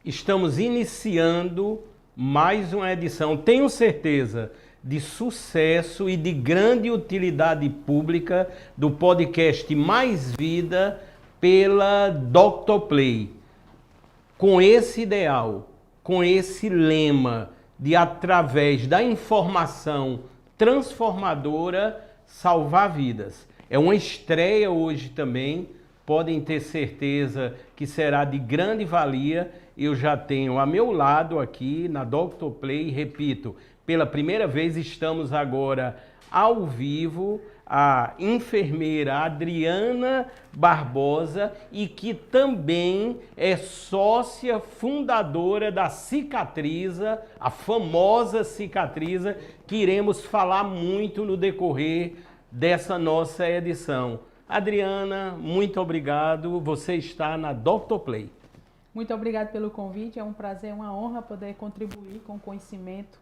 Estamos iniciando mais uma edição, tenho certeza, de sucesso e de grande utilidade pública do podcast Mais Vida pela Dr. Play. Com esse ideal, com esse lema de, através da informação transformadora, salvar vidas. É uma estreia hoje também, podem ter certeza que será de grande valia. Eu já tenho a meu lado aqui na Dr. Play, repito, pela primeira vez estamos agora ao vivo, a enfermeira Adriana Barbosa, e que também é sócia fundadora da Cicatriza, a famosa Cicatriza, que iremos falar muito no decorrer dessa nossa edição. Adriana, muito obrigado. Você está na Dr. Play. Muito obrigado pelo convite. É um prazer, uma honra poder contribuir com o conhecimento,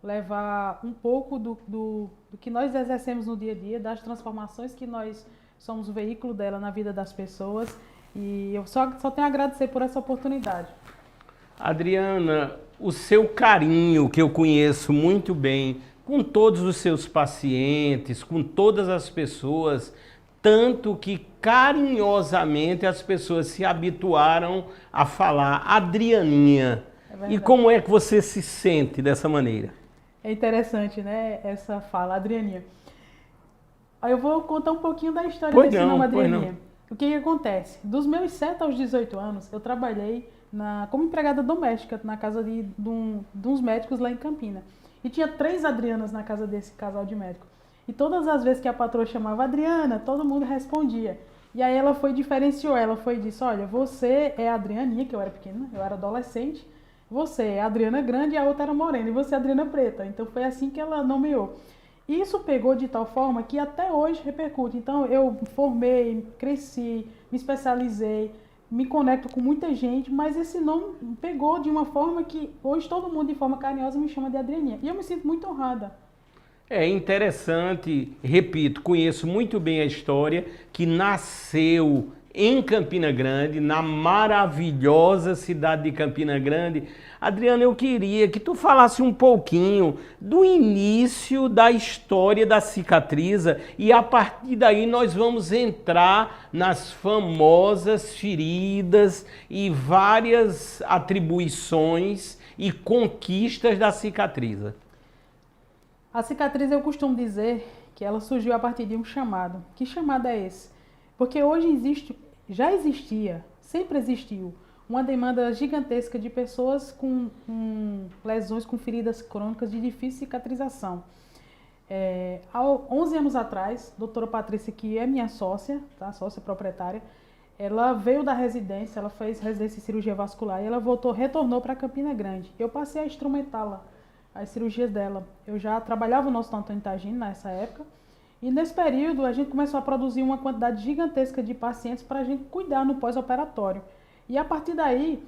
levar um pouco do que nós exercemos no dia a dia, das transformações que nós somos o veículo dela na vida das pessoas. E eu só tenho a agradecer por essa oportunidade. Adriana, o seu carinho, que eu conheço muito bem, com todos os seus pacientes, com todas as pessoas, tanto que carinhosamente as pessoas se habituaram a falar Adrianinha. E como é que você se sente dessa maneira? É interessante, né, essa fala, Adrianinha. Aí eu vou contar um pouquinho da história desse nome, Adrianinha. O que acontece? Dos meus 7 aos 18 anos, eu trabalhei como empregada doméstica na casa de uns médicos lá em Campina. E tinha 3 Adrianas na casa desse casal de médicos. E todas as vezes que a patroa chamava Adriana, todo mundo respondia. E aí ela diferenciou, ela disse, olha, você é a Adrianinha, que eu era pequena, eu era adolescente, você é a Adriana grande e a outra era morena, e você é a Adriana preta. Então foi assim que ela nomeou. E isso pegou de tal forma que até hoje repercute. Então eu formei, cresci, me especializei, me conecto com muita gente, mas esse nome pegou de uma forma que hoje todo mundo de forma carinhosa me chama de Adrianinha. E eu me sinto muito honrada. É interessante, repito, conheço muito bem a história, que nasceu em Campina Grande, na maravilhosa cidade de Campina Grande. Adriana, eu queria que tu falasse um pouquinho do início da história da Cicatriza e a partir daí nós vamos entrar nas famosas feridas e várias atribuições e conquistas da Cicatriza. A Cicatriz, eu costumo dizer que ela surgiu a partir de um chamado. Que chamado é esse? Porque hoje já existia, sempre existiu, uma demanda gigantesca de pessoas com lesões, com feridas crônicas de difícil cicatrização. Há 11 anos atrás, a doutora Patrícia, que é minha sócia, tá? Sócia proprietária, ela veio da residência, ela fez residência em cirurgia vascular e ela retornou para Campina Grande. Eu passei a instrumentá-la, as cirurgias dela. Eu já trabalhava no Hospital Antônio Tagino nessa época, e nesse período a gente começou a produzir uma quantidade gigantesca de pacientes para a gente cuidar no pós-operatório. E a partir daí,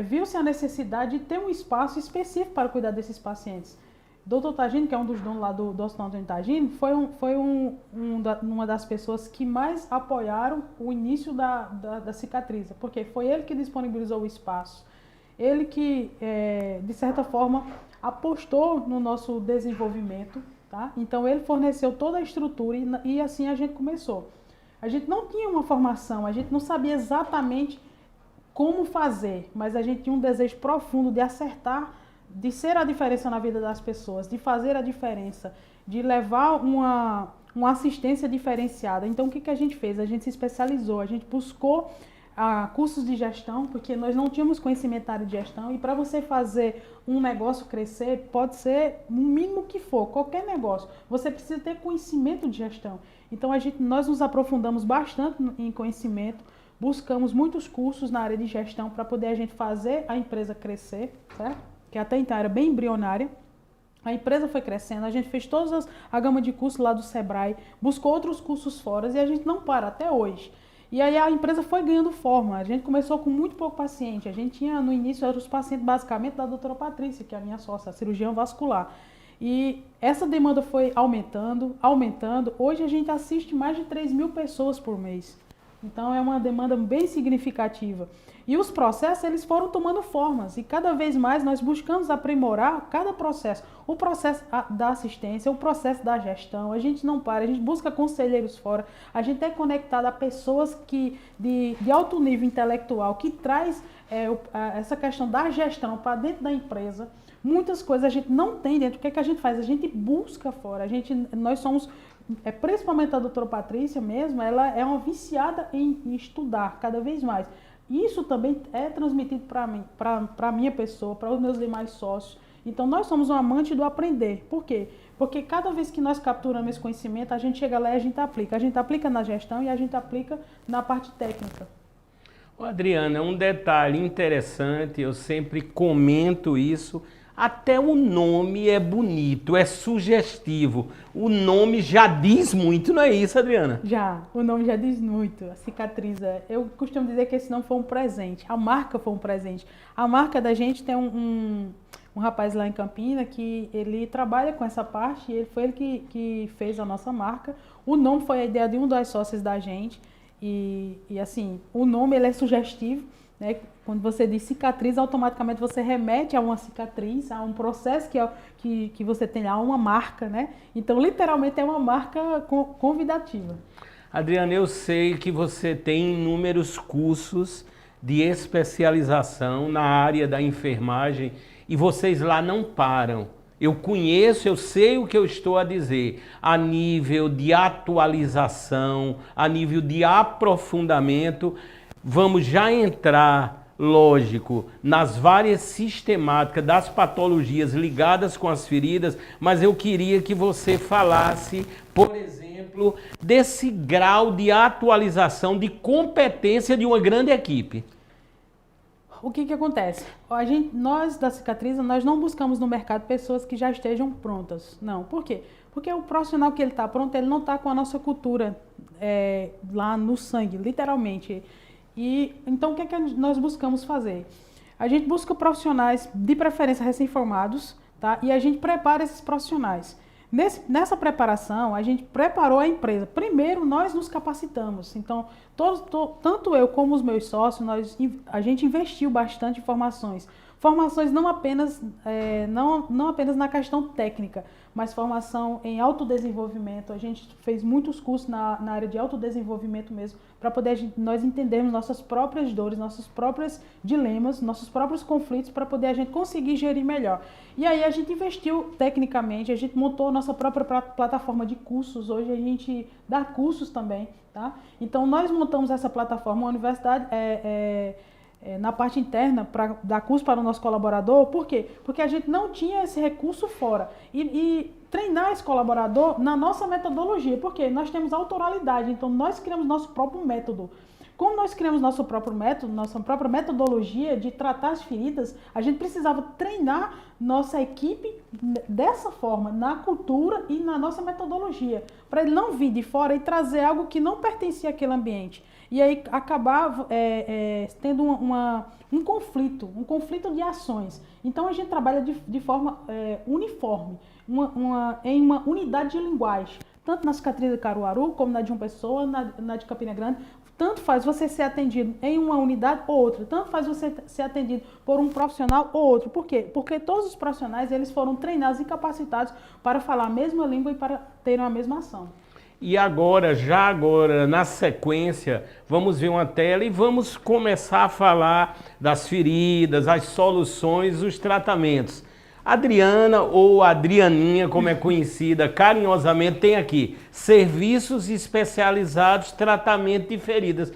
viu-se a necessidade de ter um espaço específico para cuidar desses pacientes. Dr. Tagino, que é um dos donos lá do Hospital Antônio Tagino, foi uma das pessoas que mais apoiaram o início da Cicatriza, porque foi ele que disponibilizou o espaço. Ele que, de certa forma, apostou no nosso desenvolvimento, tá? Então ele forneceu toda a estrutura e assim a gente começou. A gente não tinha uma formação, a gente não sabia exatamente como fazer, mas a gente tinha um desejo profundo de acertar, de ser a diferença na vida das pessoas, de fazer a diferença, de levar uma assistência diferenciada. Então o que a gente fez? A gente se especializou, a gente buscou cursos de gestão, porque nós não tínhamos conhecimento na área de gestão, e para você fazer um negócio crescer, pode ser o mínimo que for, qualquer negócio, você precisa ter conhecimento de gestão. Então nós nos aprofundamos bastante em conhecimento, buscamos muitos cursos na área de gestão para poder a gente fazer a empresa crescer, certo? Que até então era bem embrionária. A empresa foi crescendo, a gente fez toda a gama de cursos lá do Sebrae, buscou outros cursos fora e a gente não para até hoje. E aí a empresa foi ganhando forma, a gente começou com muito pouco paciente, a gente tinha no início os pacientes basicamente da doutora Patrícia, que é a minha sócia, a cirurgiã vascular. E essa demanda foi aumentando, hoje a gente assiste mais de 3.000 pessoas por mês. Então é uma demanda bem significativa. E os processos, eles foram tomando formas e cada vez mais nós buscamos aprimorar cada processo. O processo da assistência, o processo da gestão, a gente não para, a gente busca conselheiros fora, a gente é conectado a pessoas de alto nível intelectual que traz essa questão da gestão para dentro da empresa. Muitas coisas a gente não tem dentro. O que é que a gente faz? A gente busca fora. Nós somos, principalmente a doutora Patrícia mesmo, ela é uma viciada em estudar cada vez mais. Isso também é transmitido para mim, para a minha pessoa, para os meus demais sócios. Então, nós somos um amante do aprender. Por quê? Porque cada vez que nós capturamos esse conhecimento, a gente chega lá e a gente aplica. A gente aplica na gestão e a gente aplica na parte técnica. Adriana, um detalhe interessante, eu sempre comento isso, até o nome é bonito, é sugestivo. O nome já diz muito, não é isso, Adriana? Já, o nome já diz muito. A Cicatriza, eu costumo dizer que esse não foi um presente, a marca foi um presente. A marca da gente tem um rapaz lá em Campina que ele trabalha com essa parte, e foi ele que fez a nossa marca. O nome foi a ideia de um dos sócios da gente. E assim, o nome ele é sugestivo, né? Quando você diz cicatriz, automaticamente você remete a uma cicatriz, a um processo que você tem lá, uma marca, né? Então, literalmente é uma marca convidativa. Adriana, eu sei que você tem inúmeros cursos de especialização na área da enfermagem e vocês lá não param. Eu conheço, eu sei o que eu estou a dizer, a nível de atualização, a nível de aprofundamento. Vamos já entrar, lógico, nas várias sistemáticas das patologias ligadas com as feridas, mas eu queria que você falasse, por exemplo, desse grau de atualização, de competência de uma grande equipe. O que acontece? Nós da Cicatriza, nós não buscamos no mercado pessoas que já estejam prontas. Não. Por quê? Porque o profissional que ele está pronto, ele não está com a nossa cultura lá no sangue, literalmente. E então o que nós buscamos fazer? A gente busca profissionais, de preferência recém-formados, tá? E a gente prepara esses profissionais. Nessa preparação, a gente preparou a empresa. Primeiro, nós nos capacitamos. Então, tanto eu como os meus sócios, a gente investiu bastante em formações. Formações não apenas na questão técnica, mas formação em autodesenvolvimento. A gente fez muitos cursos na área de autodesenvolvimento mesmo, para poder nós entendermos nossas próprias dores, nossos próprios dilemas, nossos próprios conflitos, para poder a gente conseguir gerir melhor. E aí a gente investiu tecnicamente, a gente montou a nossa própria plataforma de cursos. Hoje a gente dá cursos também, tá? Então nós montamos essa plataforma, a universidade na parte interna, para dar curso para o nosso colaborador. Por quê? Porque a gente não tinha esse recurso fora. E treinar esse colaborador na nossa metodologia. Por quê? Nós temos autoralidade, então nós criamos nosso próprio método. Como nós criamos nosso próprio método, nossa própria metodologia de tratar as feridas, a gente precisava treinar nossa equipe dessa forma, na cultura e na nossa metodologia, para ele não vir de fora e trazer algo que não pertencia àquele ambiente. E aí acabava tendo um conflito de ações. Então a gente trabalha de forma uniforme, em uma unidade de linguagem, tanto na Cicatriz de Caruaru, como na de João Pessoa, na de Campina Grande. Tanto faz você ser atendido em uma unidade ou outra, tanto faz você ser atendido por um profissional ou outro. Por quê? Porque todos os profissionais eles foram treinados e capacitados para falar a mesma língua e para terem a mesma ação. E agora, na sequência, vamos ver uma tela e vamos começar a falar das feridas, as soluções, os tratamentos. Adriana, ou Adrianinha, como é conhecida carinhosamente, tem aqui serviços especializados, tratamento de feridas.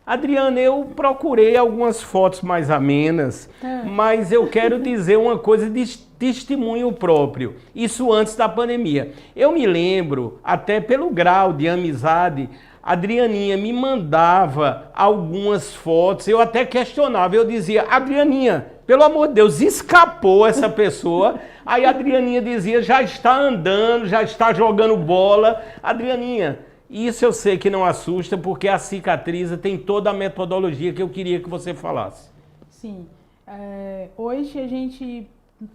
Adriana, eu procurei algumas fotos mais amenas, mas eu quero dizer uma coisa de testemunho próprio. Isso antes da pandemia. Eu me lembro, até pelo grau de amizade, a Adrianinha me mandava algumas fotos, eu até questionava, eu dizia, Adrianinha, pelo amor de Deus, escapou essa pessoa. Aí a Adrianinha dizia, já está andando, já está jogando bola. Adrianinha, isso eu sei que não assusta, porque a Cicatriza tem toda a metodologia que eu queria que você falasse. Sim. Hoje a gente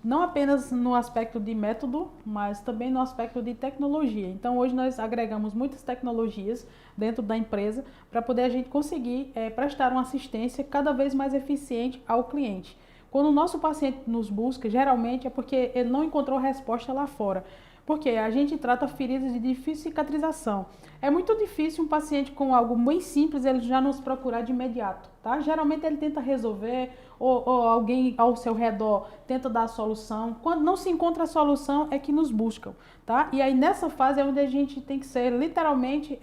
não apenas no aspecto de método, mas também no aspecto de tecnologia. Então, hoje nós agregamos muitas tecnologias dentro da empresa para poder a gente conseguir prestar uma assistência cada vez mais eficiente ao cliente. Quando o nosso paciente nos busca, geralmente é porque ele não encontrou resposta lá fora. Porque a gente trata feridas de difícil cicatrização. É muito difícil um paciente com algo bem simples, ele já nos procurar de imediato, tá? Geralmente ele tenta resolver, ou alguém ao seu redor tenta dar a solução. Quando não se encontra a solução, é que nos buscam, tá? E aí nessa fase é onde a gente tem que ser literalmente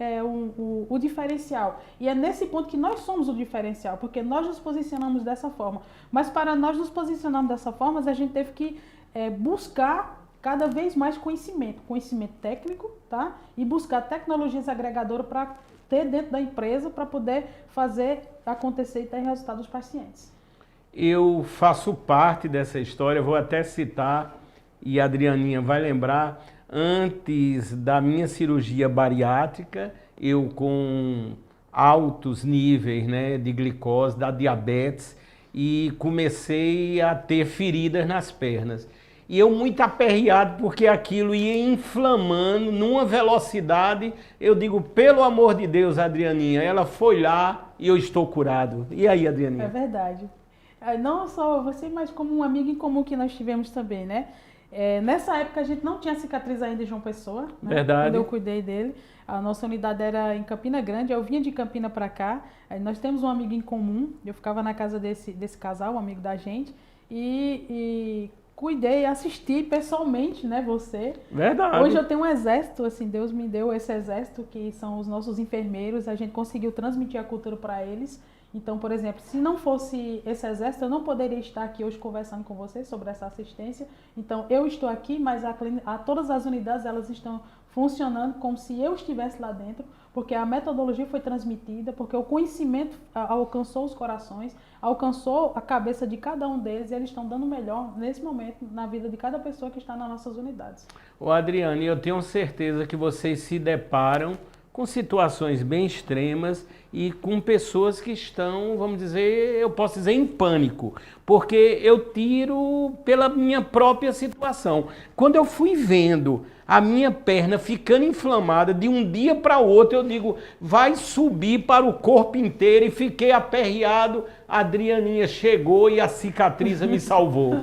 o diferencial. E é nesse ponto que nós somos o diferencial, porque nós nos posicionamos dessa forma. Mas para nós nos posicionarmos dessa forma, a gente teve que buscar cada vez mais conhecimento técnico, tá? E buscar tecnologias agregadoras para ter dentro da empresa para poder fazer acontecer e ter resultado dos pacientes. Eu faço parte dessa história, vou até citar, e a Adrianinha vai lembrar, antes da minha cirurgia bariátrica, eu com altos níveis, né, de glicose, da diabetes, e comecei a ter feridas nas pernas. E eu muito aperreado porque aquilo ia inflamando numa velocidade. Eu digo, pelo amor de Deus, Adrianinha, ela foi lá e eu estou curado. E aí, Adrianinha? É verdade. Não só você, mas como um amigo em comum que nós tivemos também, né? Nessa época a gente não tinha cicatriz ainda em João Pessoa, né? Verdade. Quando eu cuidei dele. A nossa unidade era em Campina Grande, eu vinha de Campina para cá. Nós temos um amigo em comum, eu ficava na casa desse casal, um amigo da gente, e cuidei, assisti pessoalmente, né, você. Verdade. Hoje eu tenho um exército, assim, Deus me deu esse exército, que são os nossos enfermeiros, a gente conseguiu transmitir a cultura para eles. Então, por exemplo, se não fosse esse exército, eu não poderia estar aqui hoje conversando com vocês sobre essa assistência. Então, eu estou aqui, mas todas as unidades, elas estão funcionando como se eu estivesse lá dentro, porque a metodologia foi transmitida, porque o conhecimento alcançou os corações, alcançou a cabeça de cada um deles, e eles estão dando o melhor nesse momento na vida de cada pessoa que está nas nossas unidades. Ô Adriane, eu tenho certeza que vocês se deparam com situações bem extremas e com pessoas que estão, vamos dizer, eu posso dizer, em pânico, porque eu tiro pela minha própria situação. Quando eu fui vendo a minha perna ficando inflamada de um dia para o outro, eu digo, vai subir para o corpo inteiro, e fiquei aperreado. A Adrianinha chegou e a cicatriz me salvou.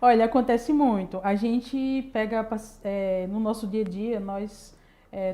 Olha, acontece muito. A gente pega, no nosso dia a dia, nós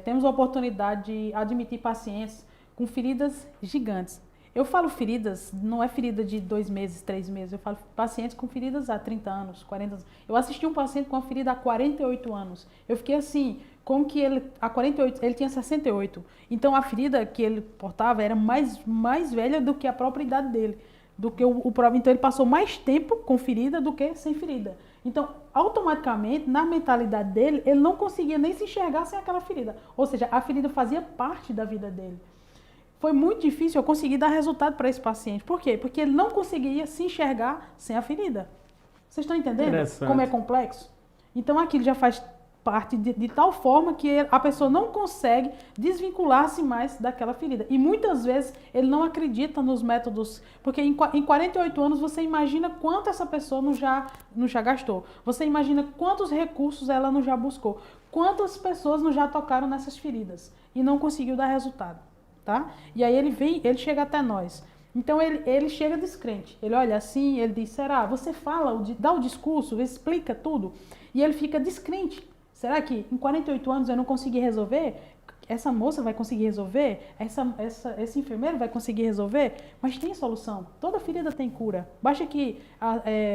temos a oportunidade de admitir pacientes com feridas gigantes. Eu falo feridas, não é ferida de 2 meses, 3 meses, eu falo pacientes com feridas há 30 anos, 40 anos. Eu assisti um paciente com uma ferida há 48 anos. Eu fiquei assim, como que ele, há 48, ele tinha 68. Então a ferida que ele portava era mais velha do que a própria idade dele. Do que o próprio, então ele passou mais tempo com ferida do que sem ferida. Então, automaticamente, na mentalidade dele, ele não conseguia nem se enxergar sem aquela ferida. Ou seja, a ferida fazia parte da vida dele. Foi muito difícil eu conseguir dar resultado para esse paciente. Por quê? Porque ele não conseguia se enxergar sem a ferida. Vocês estão entendendo como é complexo? Então, aquilo já faz parte de tal forma que a pessoa não consegue desvincular-se mais daquela ferida. E muitas vezes ele não acredita nos métodos, porque em 48 anos você imagina quanto essa pessoa não já gastou. Você imagina quantos recursos ela não já buscou. Quantas pessoas não já tocaram nessas feridas e não conseguiu dar resultado, tá? E aí ele chega até nós. Então ele chega descrente. Ele olha assim, ele diz, será? Você fala, dá o discurso, explica tudo. E ele fica descrente. Será que em 48 anos eu não consegui resolver? Essa moça vai conseguir resolver? Esse enfermeiro vai conseguir resolver? Mas tem solução. Toda ferida tem cura. Basta que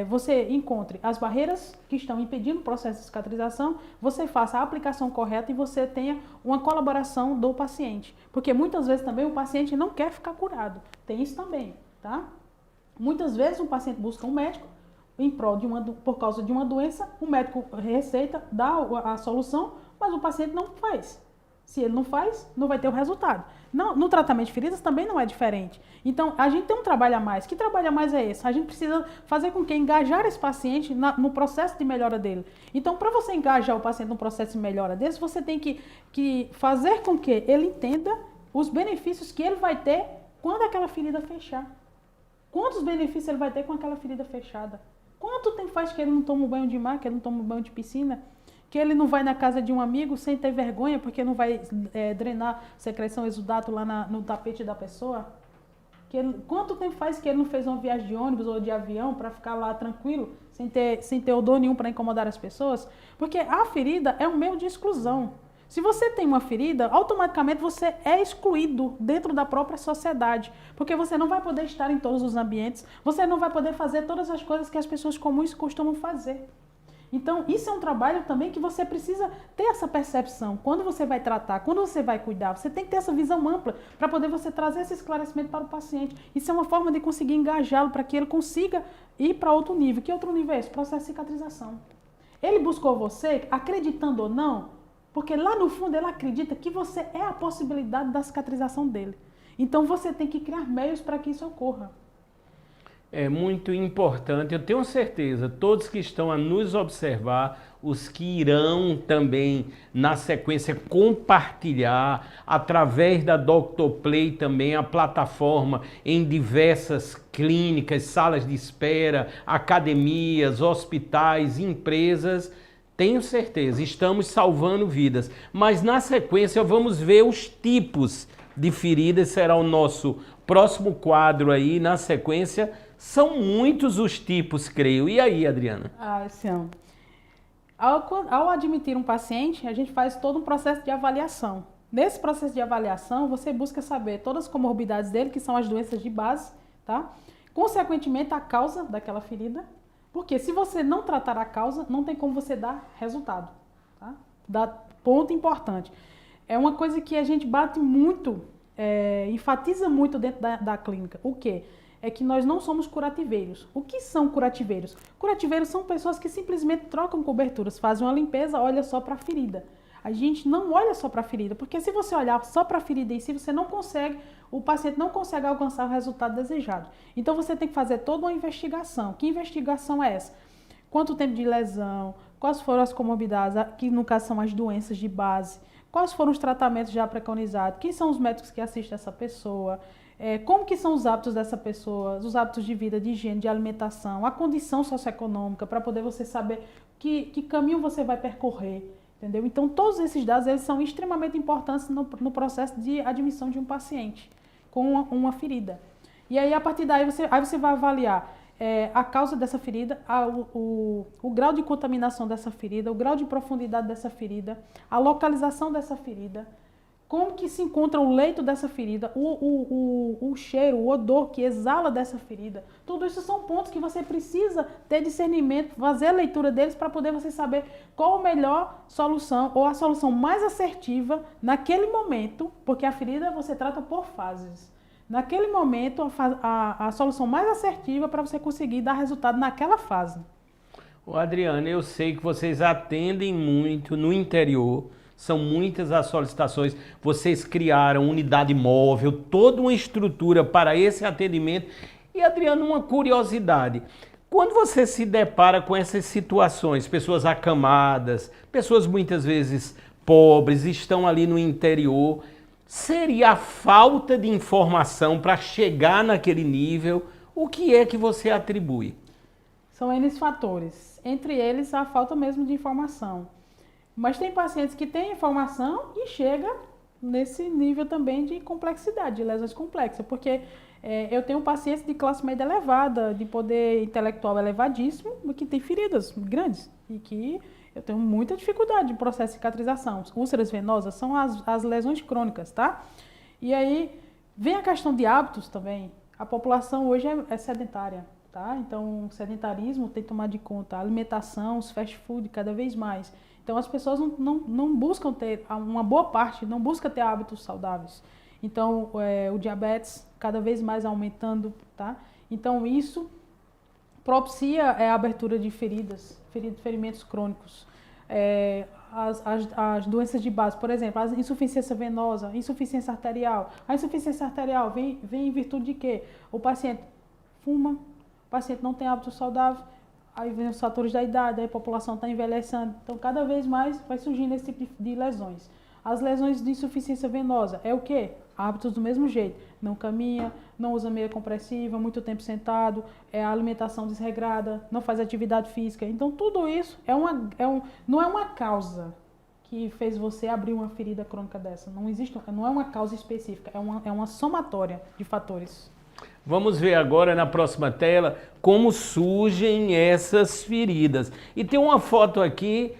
você encontre as barreiras que estão impedindo o processo de cicatrização, você faça a aplicação correta e você tenha uma colaboração do paciente. Porque muitas vezes também o paciente não quer ficar curado. Tem isso também, tá? Muitas vezes o paciente busca um médico em prol por causa de uma doença, o médico receita, dá a solução, mas o paciente não faz. Se ele não faz, não vai ter o resultado. No tratamento de feridas também não é diferente. Então, a gente tem um trabalho a mais. Que trabalho a mais é esse? A gente precisa fazer com que engajar esse paciente no processo de melhora dele. Então, para você engajar o paciente no processo de melhora desse, você tem que fazer com que ele entenda os benefícios que ele vai ter quando aquela ferida fechar. Quantos benefícios ele vai ter com aquela ferida fechada? Quanto tempo faz que ele não toma um banho de mar, que ele não toma um banho de piscina? Que ele não vai na casa de um amigo sem ter vergonha, porque não vai drenar secreção exudato lá no tapete da pessoa? Quanto tempo faz que ele não fez uma viagem de ônibus ou de avião para ficar lá tranquilo, sem ter odor nenhum para incomodar as pessoas? Porque a ferida é um meio de exclusão. Se você tem uma ferida, automaticamente você é excluído dentro da própria sociedade, porque você não vai poder estar em todos os ambientes, você não vai poder fazer todas as coisas que as pessoas comuns costumam fazer. Então, isso é um trabalho também que você precisa ter essa percepção. Quando você vai tratar, quando você vai cuidar, você tem que ter essa visão ampla para poder você trazer esse esclarecimento para o paciente. Isso é uma forma de conseguir engajá-lo para que ele consiga ir para outro nível. Que outro nível é esse? Processo de cicatrização. Ele buscou você, acreditando ou não, porque lá no fundo ele acredita que você é a possibilidade da cicatrização dele. Então, você tem que criar meios para que isso ocorra. É muito importante, eu tenho certeza, todos que estão a nos observar, os que irão também, na sequência, compartilhar, através da Dr. Play também, a plataforma em diversas clínicas, salas de espera, academias, hospitais, empresas, tenho certeza, estamos salvando vidas. Mas na sequência vamos ver os tipos de feridas, será o nosso próximo quadro aí, na sequência. São muitos os tipos, creio. E aí, Adriana? São. Ao admitir um paciente, a gente faz todo um processo de avaliação. Nesse processo de avaliação, você busca saber todas as comorbidades dele, que são as doenças de base, tá? Consequentemente, a causa daquela ferida. Porque se você não tratar a causa, não tem como você dar resultado, tá? Ponto importante. É uma coisa que a gente bate muito, enfatiza muito dentro da clínica. O quê? É que nós não somos curativeiros. O que são curativeiros? Curativeiros são pessoas que simplesmente trocam coberturas, fazem uma limpeza, olha só para a ferida. A gente não olha só para a ferida, porque se você olhar só para a ferida em si, você não consegue, o paciente não consegue alcançar o resultado desejado. Então você tem que fazer toda uma investigação. Que investigação é essa? Quanto tempo de lesão? Quais foram as comorbidades, que no caso são as doenças de base? Quais foram os tratamentos já preconizados? Quem são os médicos que assistem essa pessoa? Como que são os hábitos dessa pessoa, os hábitos de vida, de higiene, de alimentação, a condição socioeconômica, para poder você saber que caminho você vai percorrer, entendeu? Então, todos esses dados eles são extremamente importantes no processo de admissão de um paciente com uma ferida. E aí, a partir daí, você vai avaliar a causa dessa ferida, o grau de contaminação dessa ferida, o grau de profundidade dessa ferida, a localização dessa ferida, como que se encontra o leito dessa ferida, o cheiro, o odor que exala dessa ferida. Tudo isso são pontos que você precisa ter discernimento, fazer a leitura deles para poder você saber qual a melhor solução ou a solução mais assertiva naquele momento, porque a ferida você trata por fases. Naquele momento, a solução mais assertiva para você conseguir dar resultado naquela fase. Adriana, eu sei que vocês atendem muito no interior. São muitas as solicitações, vocês criaram unidade móvel, toda uma estrutura para esse atendimento. E, Adriano, uma curiosidade, quando você se depara com essas situações, pessoas acamadas, pessoas muitas vezes pobres, estão ali no interior, seria a falta de informação para chegar naquele nível? O que é que você atribui? São N fatores, entre eles a falta mesmo de informação. Mas tem pacientes que têm informação e chega nesse nível também de complexidade, de lesões complexas, porque eu tenho pacientes de classe média elevada, de poder intelectual elevadíssimo, que tem feridas grandes e que eu tenho muita dificuldade de processo de cicatrização. Úlceras venosas são as lesões crônicas, tá? E aí vem a questão de hábitos também. A população hoje é sedentária, tá? Então o sedentarismo tem que tomar de conta, a alimentação, os fast food cada vez mais. Então as pessoas não buscam ter, uma boa parte não busca ter hábitos saudáveis. Então o diabetes cada vez mais aumentando, tá? Então isso propicia a abertura de ferimentos crônicos. As doenças de base, por exemplo, a insuficiência venosa, insuficiência arterial. A insuficiência arterial vem em virtude de quê? O paciente fuma, o paciente não tem hábito saudável, aí vem os fatores da idade, aí a população está envelhecendo. Então, cada vez mais vai surgindo esse tipo de lesões. As lesões de insuficiência venosa é o quê? hábitos do mesmo jeito. Não caminha, não usa meia compressiva, muito tempo sentado, alimentação desregrada, não faz atividade física. Então, tudo isso não é uma causa que fez você abrir uma ferida crônica dessa. Não é uma causa específica, é uma somatória de fatores. Vamos ver agora na próxima tela como surgem essas feridas. E tem uma foto aqui.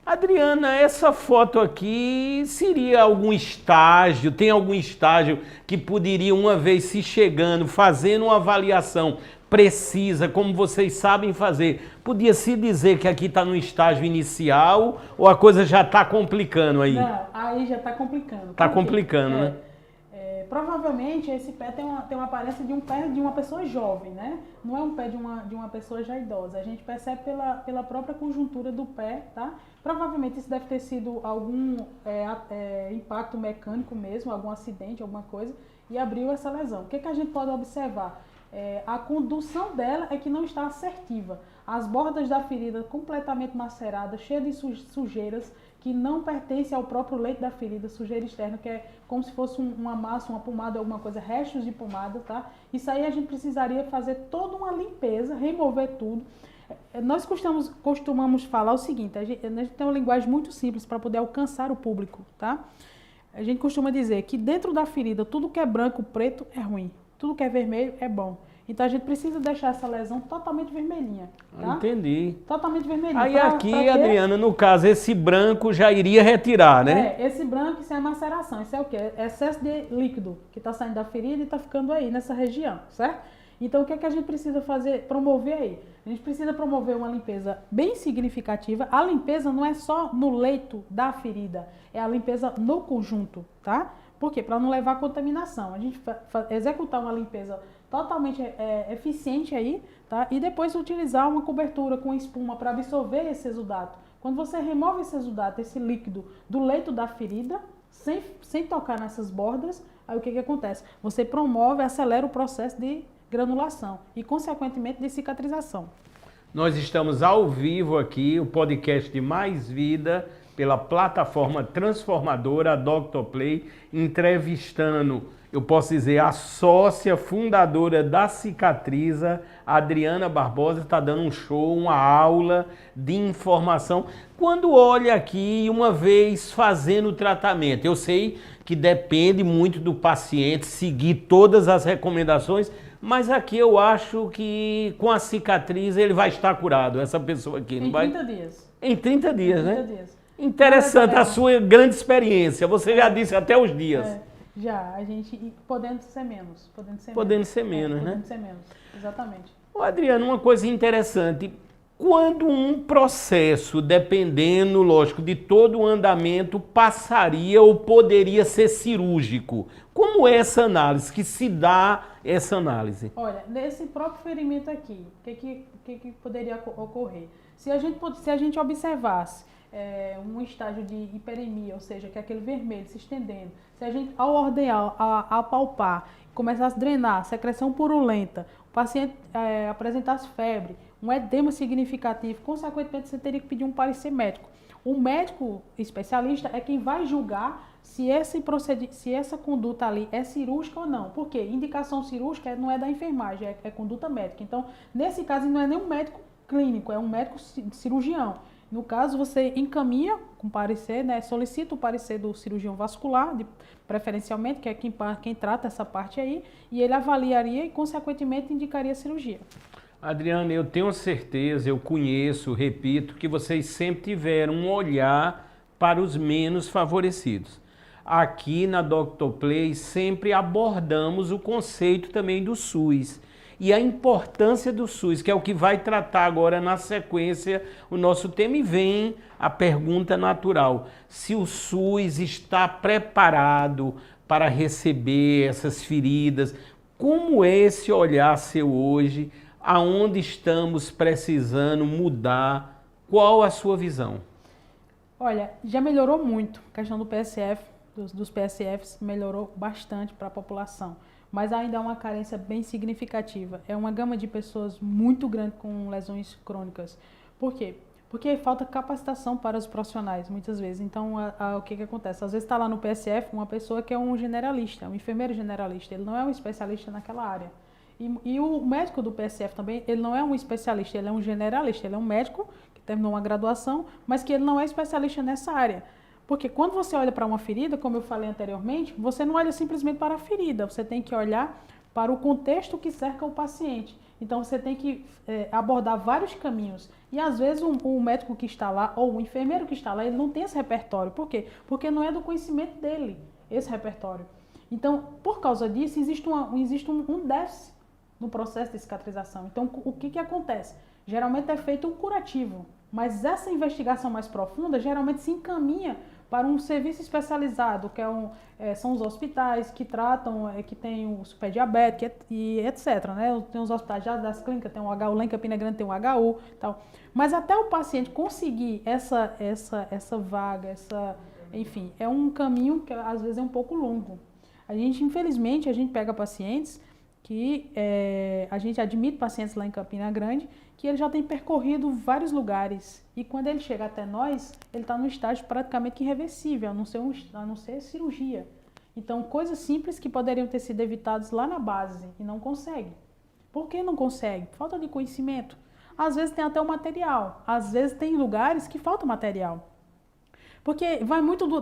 Adriana, essa foto aqui seria algum estágio, tem algum estágio que poderia, uma vez se chegando, fazendo uma avaliação precisa, como vocês sabem fazer, podia se dizer que aqui está no estágio inicial ou a coisa já está complicando aí? Não, aí já está complicando. Está complicando, né? Provavelmente esse pé tem uma aparência de um pé de uma pessoa jovem, né? Não é um pé de uma pessoa já idosa. A gente percebe pela própria conjuntura do pé, tá? Provavelmente isso deve ter sido algum impacto mecânico mesmo, algum acidente, alguma coisa, e abriu essa lesão. O que a gente pode observar? A condução dela é que não está assertiva. As bordas da ferida completamente maceradas, cheias de sujeiras, que não pertence ao próprio leito da ferida, sujeira externa, que é como se fosse uma massa, uma pomada, alguma coisa, restos de pomada, tá? Isso aí a gente precisaria fazer toda uma limpeza, remover tudo. Nós costumamos falar o seguinte, a gente tem uma linguagem muito simples para poder alcançar o público, tá? A gente costuma dizer que dentro da ferida, tudo que é branco, preto é ruim, tudo que é vermelho é bom. Então, a gente precisa deixar essa lesão totalmente vermelhinha, tá? Entendi. Totalmente vermelhinha. Aí aqui, Adriana, no caso, esse branco já iria retirar, né? Esse branco, isso é maceração. Isso é o quê? É excesso de líquido que está saindo da ferida e está ficando aí, nessa região, certo? Então, o que a gente precisa fazer, promover aí? A gente precisa promover uma limpeza bem significativa. A limpeza não é só no leito da ferida, é a limpeza no conjunto, tá? Por quê? Para não levar a contaminação. A gente executar uma limpeza totalmente eficiente aí, tá? E depois utilizar uma cobertura com espuma para absorver esse exudato. Quando você remove esse exudato, esse líquido do leito da ferida, sem tocar nessas bordas, aí o que acontece? Você promove, acelera o processo de granulação e, consequentemente, de cicatrização. Nós estamos ao vivo aqui, o podcast de Mais Vida, pela plataforma transformadora Dr. Play, entrevistando, eu posso dizer, a sócia fundadora da Cicatriza, Adriana Barbosa, está dando um show, uma aula de informação. Quando olha aqui, uma vez fazendo o tratamento, eu sei que depende muito do paciente seguir todas as recomendações, mas aqui eu acho que com a cicatriz ele vai estar curado, essa pessoa aqui. Em 30 dias. Em 30 dias, né? 30 dias. Interessante a sua grande experiência. Você já disse até os dias. Já, a gente podendo ser menos. Podendo ser menos, né? Podendo ser menos, exatamente. Ô, Adriano, uma coisa interessante. Quando um processo, dependendo, lógico, de todo o andamento, passaria ou poderia ser cirúrgico? Como é essa análise? Que se dá essa análise? Olha, nesse próprio ferimento aqui, o que poderia ocorrer? Se a gente observasse um estágio de hiperemia, ou seja, que é aquele vermelho se estendendo, se a gente, ao ordenhar, a palpar, começasse a drenar, secreção purulenta, o paciente apresentasse febre, um edema significativo, consequentemente você teria que pedir um parecer médico. O médico especialista é quem vai julgar se essa conduta ali é cirúrgica ou não. Por quê? Indicação cirúrgica não é da enfermagem, é conduta médica. Então, nesse caso, não é nem um médico clínico, é um médico cirurgião. No caso, você encaminha com parecer, né, solicita o parecer do cirurgião vascular, preferencialmente, que é quem trata essa parte aí, e ele avaliaria e, consequentemente, indicaria a cirurgia. Adriana, eu tenho certeza, eu conheço, repito, que vocês sempre tiveram um olhar para os menos favorecidos. Aqui na Dr. Play sempre abordamos o conceito também do SUS e a importância do SUS, que é o que vai tratar agora na sequência o nosso tema, e vem a pergunta natural: se o SUS está preparado para receber essas feridas? Como é esse olhar seu hoje? Aonde estamos precisando mudar? Qual a sua visão? Olha, já melhorou muito. A questão do PSF, dos PSFs, melhorou bastante para a população. Mas ainda há uma carência bem significativa. É uma gama de pessoas muito grande com lesões crônicas. Por quê? Porque falta capacitação para os profissionais, muitas vezes. Então, o que acontece? Às vezes está lá no PSF uma pessoa que é um generalista, um enfermeiro generalista, ele não é um especialista naquela área. E o médico do PSF também, ele não é um especialista, ele é um generalista, ele é um médico que terminou uma graduação, mas que ele não é especialista nessa área. Porque quando você olha para uma ferida, como eu falei anteriormente, você não olha simplesmente para a ferida, você tem que olhar para o contexto que cerca o paciente. Então você tem que abordar vários caminhos. E às vezes o médico que está lá, ou o enfermeiro que está lá, ele não tem esse repertório. Por quê? Porque não é do conhecimento dele, esse repertório. Então, por causa disso, existe um déficit no processo de cicatrização. Então, o que acontece? Geralmente é feito um curativo, mas essa investigação mais profunda geralmente se encaminha para um serviço especializado, que são os hospitais que tratam, que tem o super diabetes e etc. Né? Tem os hospitais já das clínicas, tem o HU, lá em Campina Grande tem o HU e tal. Mas até o paciente conseguir essa vaga, enfim, é um caminho que às vezes é um pouco longo. Infelizmente, a gente pega pacientes que a gente admite pacientes lá em Campina Grande que ele já tem percorrido vários lugares e quando ele chega até nós, ele está num estágio praticamente irreversível, a não ser cirurgia. Então, coisas simples que poderiam ter sido evitadas lá na base e não consegue. Por que não consegue? Falta de conhecimento. Às vezes tem até o material, às vezes tem lugares que falta material. Porque vai muito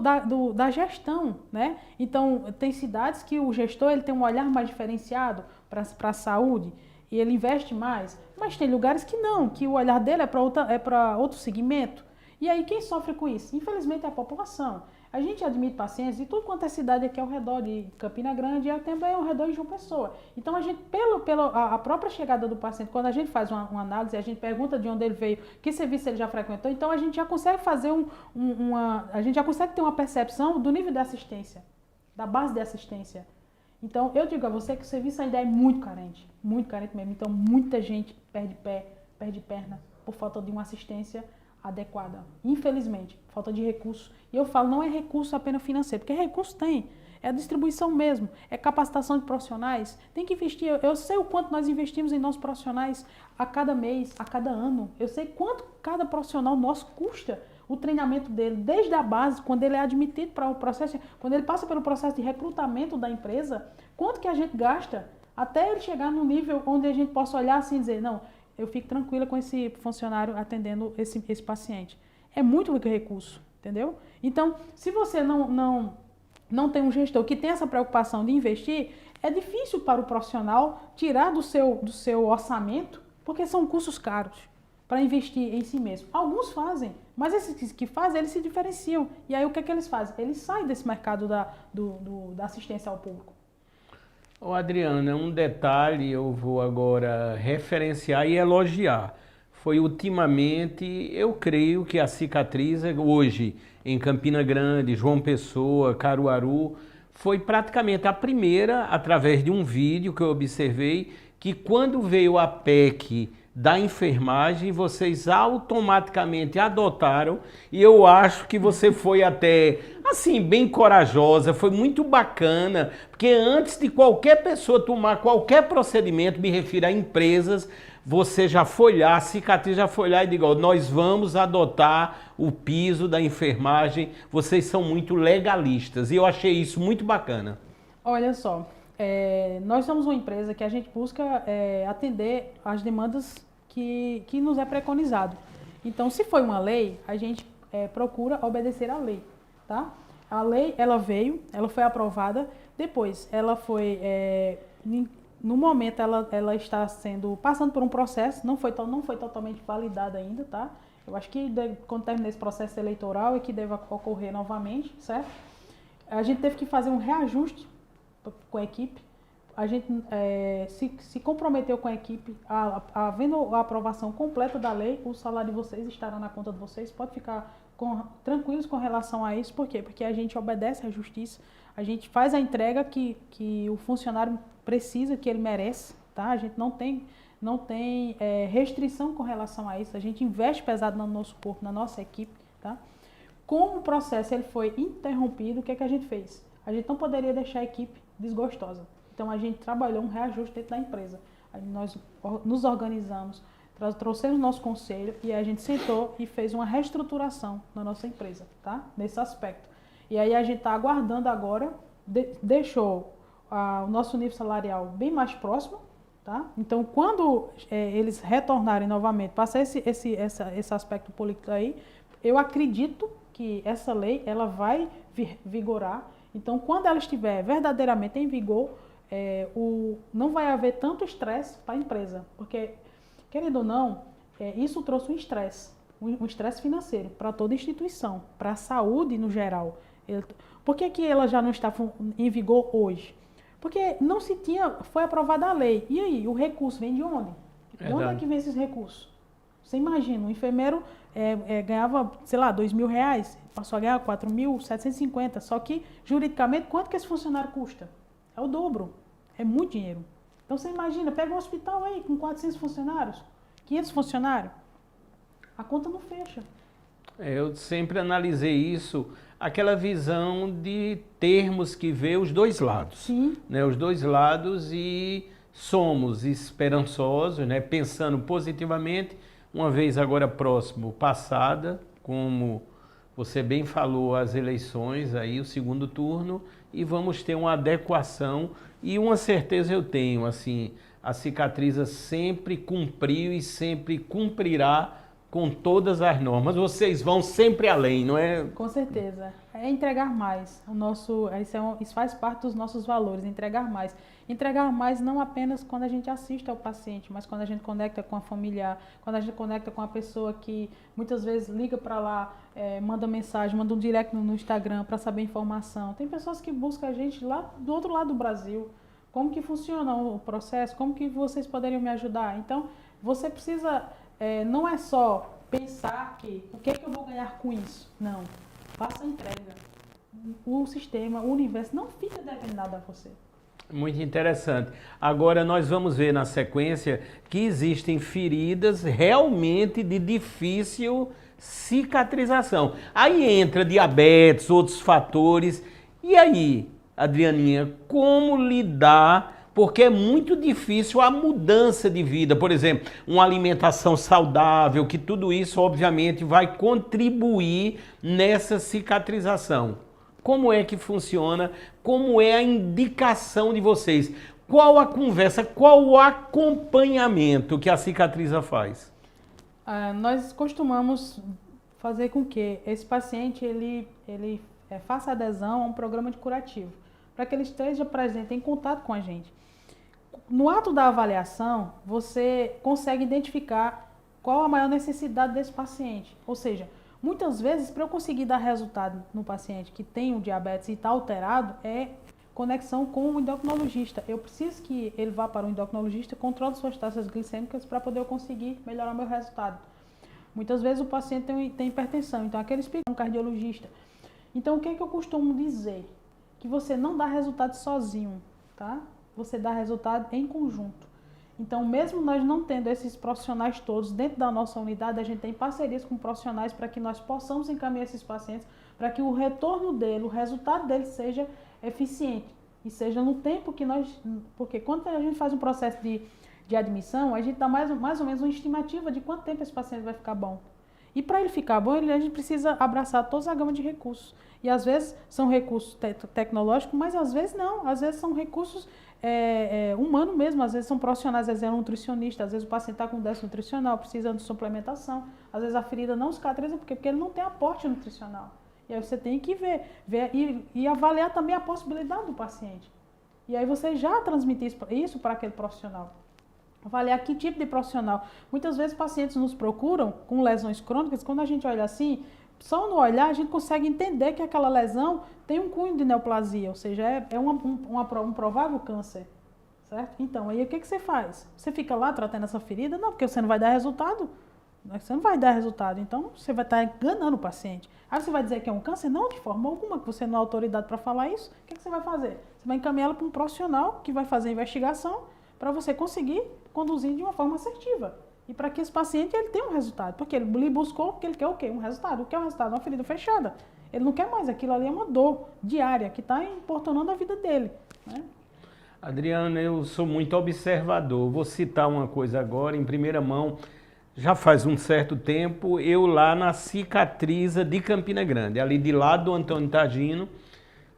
da gestão, né? Então, tem cidades que o gestor ele tem um olhar mais diferenciado para a saúde e ele investe mais. Mas tem lugares que não, que o olhar dele é para outro segmento. E aí, quem sofre com isso? Infelizmente, é a população. A gente admite pacientes de tudo quanto é cidade aqui ao redor de Campina Grande e também ao redor de João Pessoa. Então, a gente, a própria chegada do paciente, quando a gente faz uma análise, a gente pergunta de onde ele veio, que serviço ele já frequentou, então a gente já consegue fazer a gente já consegue ter uma percepção do nível de assistência, da base de assistência. Então, eu digo a você que o serviço ainda é muito carente mesmo. Então, muita gente perde pé, perde perna por falta de uma assistência adequada. Infelizmente, falta de recurso. E eu falo, não é recurso apenas financeiro, porque recurso tem. É a distribuição mesmo, é capacitação de profissionais. Tem que investir. Eu sei o quanto nós investimos em nossos profissionais a cada mês, a cada ano. Eu sei quanto cada profissional nosso custa o treinamento dele, desde a base, quando ele é admitido para o processo, quando ele passa pelo processo de recrutamento da empresa, quanto que a gente gasta até ele chegar no nível onde a gente possa olhar assim e dizer, não, eu fico tranquila com esse funcionário atendendo esse paciente. É muito recurso, entendeu? Então, se você não tem um gestor que tem essa preocupação de investir, é difícil para o profissional tirar do seu orçamento, porque são custos caros para investir em si mesmo. Alguns fazem, mas esses que fazem, eles se diferenciam. E aí o que eles fazem? Eles saem desse mercado da assistência ao público. Ô Adriana, um detalhe eu vou agora referenciar e elogiar. Foi ultimamente, eu creio que a Cicatriz hoje em Campina Grande, João Pessoa, Caruaru, foi praticamente a primeira, através de um vídeo que eu observei, que quando veio a PEC da enfermagem, vocês automaticamente adotaram e eu acho que você foi até, assim, bem corajosa, foi muito bacana, porque antes de qualquer pessoa tomar qualquer procedimento, me refiro a empresas, você já foi lá, a Cicatriz já foi lá e digo, nós vamos adotar o piso da enfermagem, vocês são muito legalistas e eu achei isso muito bacana. Olha só, nós somos uma empresa que a gente busca atender às demandas que nos é preconizado. Então, se foi uma lei, a gente procura obedecer à lei, tá? A lei, ela veio, ela foi aprovada, depois ela foi, no momento ela está passando por um processo, não foi totalmente validada ainda, tá? Eu acho que quando terminar esse processo eleitoral é que deve ocorrer novamente, certo? A gente teve que fazer um reajuste com a equipe. A gente se comprometeu com a equipe, havendo a aprovação completa da lei, o salário de vocês estará na conta de vocês, pode ficar tranquilos com relação a isso, por quê? Porque a gente obedece à justiça, a gente faz a entrega que o funcionário precisa, que ele merece, tá? A gente não tem restrição com relação a isso, a gente investe pesado no nosso corpo, na nossa equipe, tá? Como o processo ele foi interrompido, o que a gente fez? A gente não poderia deixar a equipe desgostosa. Então, a gente trabalhou um reajuste dentro da empresa. Nós nos organizamos, trouxemos nosso conselho e a gente sentou e fez uma reestruturação na nossa empresa, tá? Nesse aspecto. E aí a gente está aguardando agora, deixou o nosso nível salarial bem mais próximo, tá? Então, quando eles retornarem novamente, passar esse aspecto político aí, eu acredito que essa lei ela vai vigorar. Então, quando ela estiver verdadeiramente em vigor, não vai haver tanto estresse para a empresa, porque, querendo ou não, isso trouxe um estresse financeiro para toda instituição, para a saúde no geral. Por que ela já não está em vigor hoje? Porque não se tinha, foi aprovada a lei. E aí, o recurso vem de onde? De onde é que vem esses recursos? Você imagina, um enfermeiro ganhava, sei lá, R$2.000, passou a ganhar 4.750, só que, juridicamente, quanto que esse funcionário custa? É o dobro, é muito dinheiro. Então, você imagina, pega um hospital aí com 400 funcionários, 500 funcionários, a conta não fecha. Eu sempre analisei isso, aquela visão de termos que vê os dois lados. Sim. Né, os dois lados, e somos esperançosos, né, pensando positivamente, uma vez agora próximo, passada, como você bem falou, as eleições, aí o segundo turno, e vamos ter uma adequação, e uma certeza eu tenho, assim, a Cicatriza sempre cumpriu e sempre cumprirá com todas as normas. Vocês vão sempre além, não é? Com certeza. É entregar mais. Isso faz parte dos nossos valores, entregar mais. Entregar mais não apenas quando a gente assiste ao paciente, mas quando a gente conecta com a familiar, quando a gente conecta com a pessoa que muitas vezes liga para lá, manda mensagem, manda um direct no Instagram para saber informação. Tem pessoas que buscam a gente lá do outro lado do Brasil. Como que funciona o processo? Como que vocês poderiam me ajudar? Então, você precisa... não é só pensar que o que é que eu vou ganhar com isso. Não. Faça a entrega. O sistema, o universo não fica devendo nada a você. Muito interessante. Agora nós vamos ver na sequência que existem feridas realmente de difícil cicatrização. Aí entra diabetes, outros fatores. E aí, Adrianinha, como lidar? Porque é muito difícil a mudança de vida. Por exemplo, uma alimentação saudável, que tudo isso, obviamente, vai contribuir nessa cicatrização. Como é que funciona? Como é a indicação de vocês? Qual a conversa, qual o acompanhamento que a Cicatriza faz? Nós costumamos fazer com que esse paciente ele faça adesão a um programa de curativo, para que ele esteja presente, em contato com a gente. No ato da avaliação, você consegue identificar qual a maior necessidade desse paciente. Ou seja, muitas vezes, para eu conseguir dar resultado no paciente que tem o diabetes e está alterado, é conexão com o endocrinologista. Eu preciso que ele vá para o endocrinologista, controle suas taxas glicêmicas para poder eu conseguir melhorar meu resultado. Muitas vezes o paciente tem hipertensão, então aquele um cardiologista. Então, o que é que eu costumo dizer? Que você não dá resultado sozinho, tá? Você dá resultado em conjunto. Então, mesmo nós não tendo esses profissionais todos dentro da nossa unidade, a gente tem parcerias com profissionais para que nós possamos encaminhar esses pacientes, para que o retorno dele, o resultado dele seja eficiente e seja no tempo que nós... Porque quando a gente faz um processo de admissão, a gente dá mais ou menos uma estimativa de quanto tempo esse paciente vai ficar bom. E para ele ficar bom, a gente precisa abraçar toda a gama de recursos. E às vezes são recursos tecnológicos, mas às vezes não. Às vezes são recursos humanos mesmo. Às vezes são profissionais, às vezes é um nutricionista, às vezes o paciente está com déficit nutricional, precisa de suplementação. Às vezes a ferida não cicatriza porque ele não tem aporte nutricional. E aí você tem que ver e avaliar também a possibilidade do paciente. E aí você já transmite isso para aquele profissional. Avaliar que tipo de profissional. Muitas vezes pacientes nos procuram com lesões crônicas, quando a gente olha assim, só no olhar a gente consegue entender que aquela lesão tem um cunho de neoplasia, ou seja, um provável câncer, certo? Então, aí o que você faz? Você fica lá tratando essa ferida? Não, porque você não vai dar resultado. Você não vai dar resultado, então você vai estar enganando o paciente. Aí você vai dizer que é um câncer? Não, de forma alguma, que você não é autoridade para falar isso. O que você vai fazer? Você vai encaminhá-la para um profissional que vai fazer a investigação para você conseguir conduzir de uma forma assertiva. E para que esse paciente ele tenha um resultado. Porque ele lhe buscou, porque ele quer o quê? Um resultado. O que é um resultado? Uma ferida fechada. Ele não quer mais. Aquilo ali é uma dor diária que está importunando a vida dele, né? Adriana, eu sou muito observador. Vou citar uma coisa agora, em primeira mão. Já faz um certo tempo, eu lá na Cicatriza de Campina Grande, ali de lado do Antônio Tagino,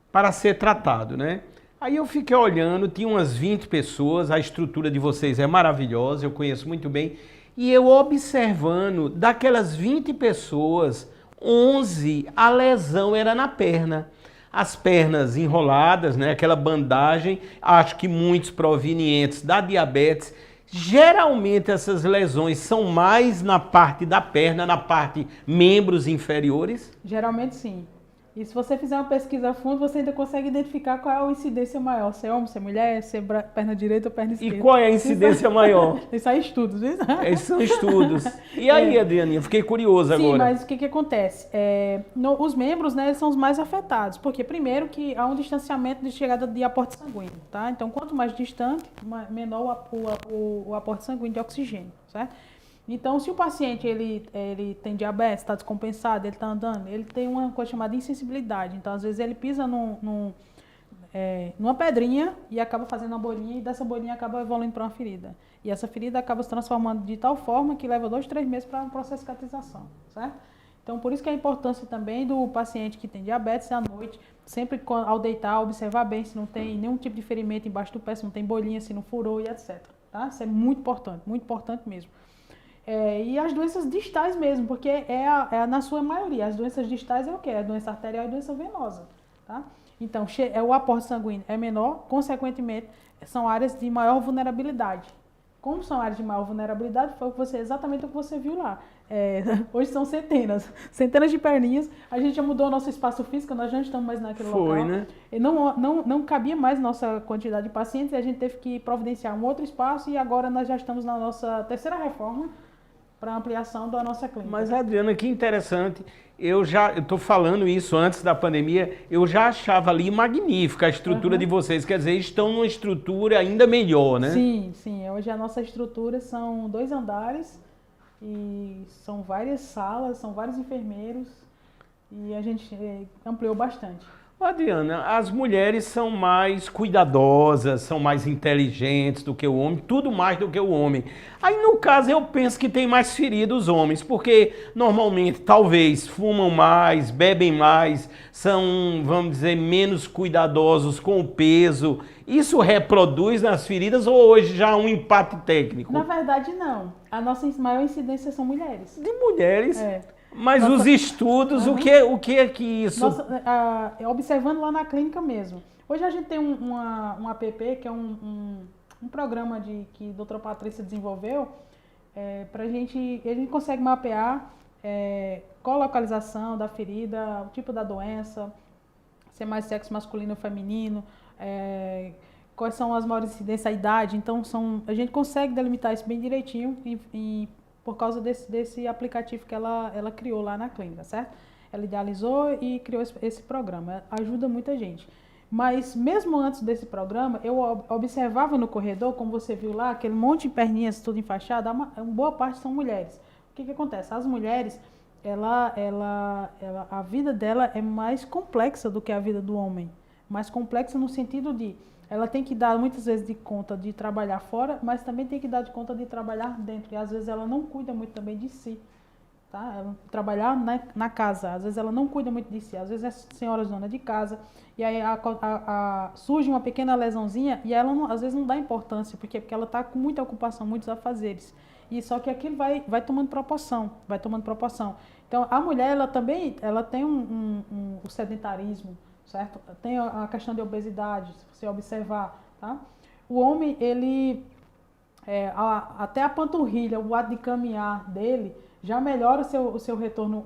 para ser tratado, né? Aí eu fiquei olhando, tinha umas 20 pessoas, a estrutura de vocês é maravilhosa, eu conheço muito bem, e eu observando, daquelas 20 pessoas, 11, a lesão era na perna. As pernas enroladas, né? Aquela bandagem, acho que muitos provenientes da diabetes. Geralmente essas lesões são mais na parte da perna, na parte membros inferiores? Geralmente sim. E se você fizer uma pesquisa a fundo, você ainda consegue identificar qual é a incidência maior. Se é homem, se é mulher, se é perna direita ou perna esquerda. E qual é a incidência maior? Isso aí estudos, viu? Esses são estudos. E aí, Adrianinha, fiquei curioso agora. Sim, mas o que acontece? Os membros, né, eles são os mais afetados. Porque, primeiro, que há um distanciamento de chegada de aporte sanguíneo, tá? Então, quanto mais distante, menor o aporte sanguíneo de oxigênio, certo? Então, se o paciente ele tem diabetes, está descompensado, ele está andando, ele tem uma coisa chamada insensibilidade. Então, às vezes, ele pisa numa pedrinha e acaba fazendo uma bolinha, e dessa bolinha acaba evoluindo para uma ferida. E essa ferida acaba se transformando de tal forma que leva 2, 3 meses para um processo de cicatrização, certo? Então, por isso que a importância também do paciente que tem diabetes à noite, sempre ao deitar, observar bem se não tem nenhum tipo de ferimento embaixo do pé, se não tem bolinha, se não furou e etc. Tá? Isso é muito importante mesmo. E as doenças distais mesmo, porque na sua maioria, as doenças distais é o quê? É a doença arterial e a doença venosa, tá? Então, o aporte sanguíneo é menor, consequentemente, são áreas de maior vulnerabilidade. Como são áreas de maior vulnerabilidade, foi exatamente o que você viu lá. Hoje são centenas de perninhas. A gente já mudou o nosso espaço físico, nós já não estamos mais naquele local. Foi, né? E não cabia mais nossa quantidade de pacientes, e a gente teve que providenciar um outro espaço, e agora nós já estamos na nossa terceira reforma, para ampliação da nossa clínica. Mas, Adriana, que interessante. Eu estou falando isso antes da pandemia, eu já achava ali magnífica a estrutura de vocês. Quer dizer, estão numa estrutura ainda melhor, né? Sim. Hoje a nossa estrutura são 2 andares e são várias salas, são vários enfermeiros e a gente ampliou bastante. Adriana, as mulheres são mais cuidadosas, são mais inteligentes do que o homem, tudo mais do que o homem. Aí, no caso, eu penso que tem mais ferida os homens, porque normalmente, talvez, fumam mais, bebem mais, são, vamos dizer, menos cuidadosos com o peso. Isso reproduz nas feridas ou hoje já há um empate técnico? Na verdade, não. A nossa maior incidência são mulheres. De mulheres? Mas os estudos, o que é que isso... Observando lá na clínica mesmo. Hoje a gente tem um app, que é um programa que a doutora Patrícia desenvolveu, a gente consegue mapear qual a localização da ferida, o tipo da doença, se é mais sexo masculino ou feminino, quais são as maiores incidências, a idade. Então, a gente consegue delimitar isso bem direitinho por causa desse aplicativo que ela criou lá na clínica, certo? Ela idealizou e criou esse programa. Ajuda muita gente. Mas mesmo antes desse programa, eu observava no corredor, como você viu lá, aquele monte de perninhas tudo enfaixada, uma boa parte são mulheres. O que acontece? As mulheres, a vida dela é mais complexa do que a vida do homem. Mais complexa no sentido de ela tem que dar muitas vezes de conta de trabalhar fora, mas também tem que dar de conta de trabalhar dentro. E às vezes ela não cuida muito também de si. Tá? Ela trabalhar na casa, às vezes ela não cuida muito de si. Às vezes é senhora dona de casa. E aí surge uma pequena lesãozinha e ela às vezes não dá importância. Por quê? Porque ela está com muita ocupação, muitos afazeres. E só que aquilo vai tomando proporção. Então a mulher ela também tem o sedentarismo. Certo? Tem a questão de obesidade, se você observar, tá? O homem, ele, até a panturrilha, o ato de caminhar dele, já melhora o seu retorno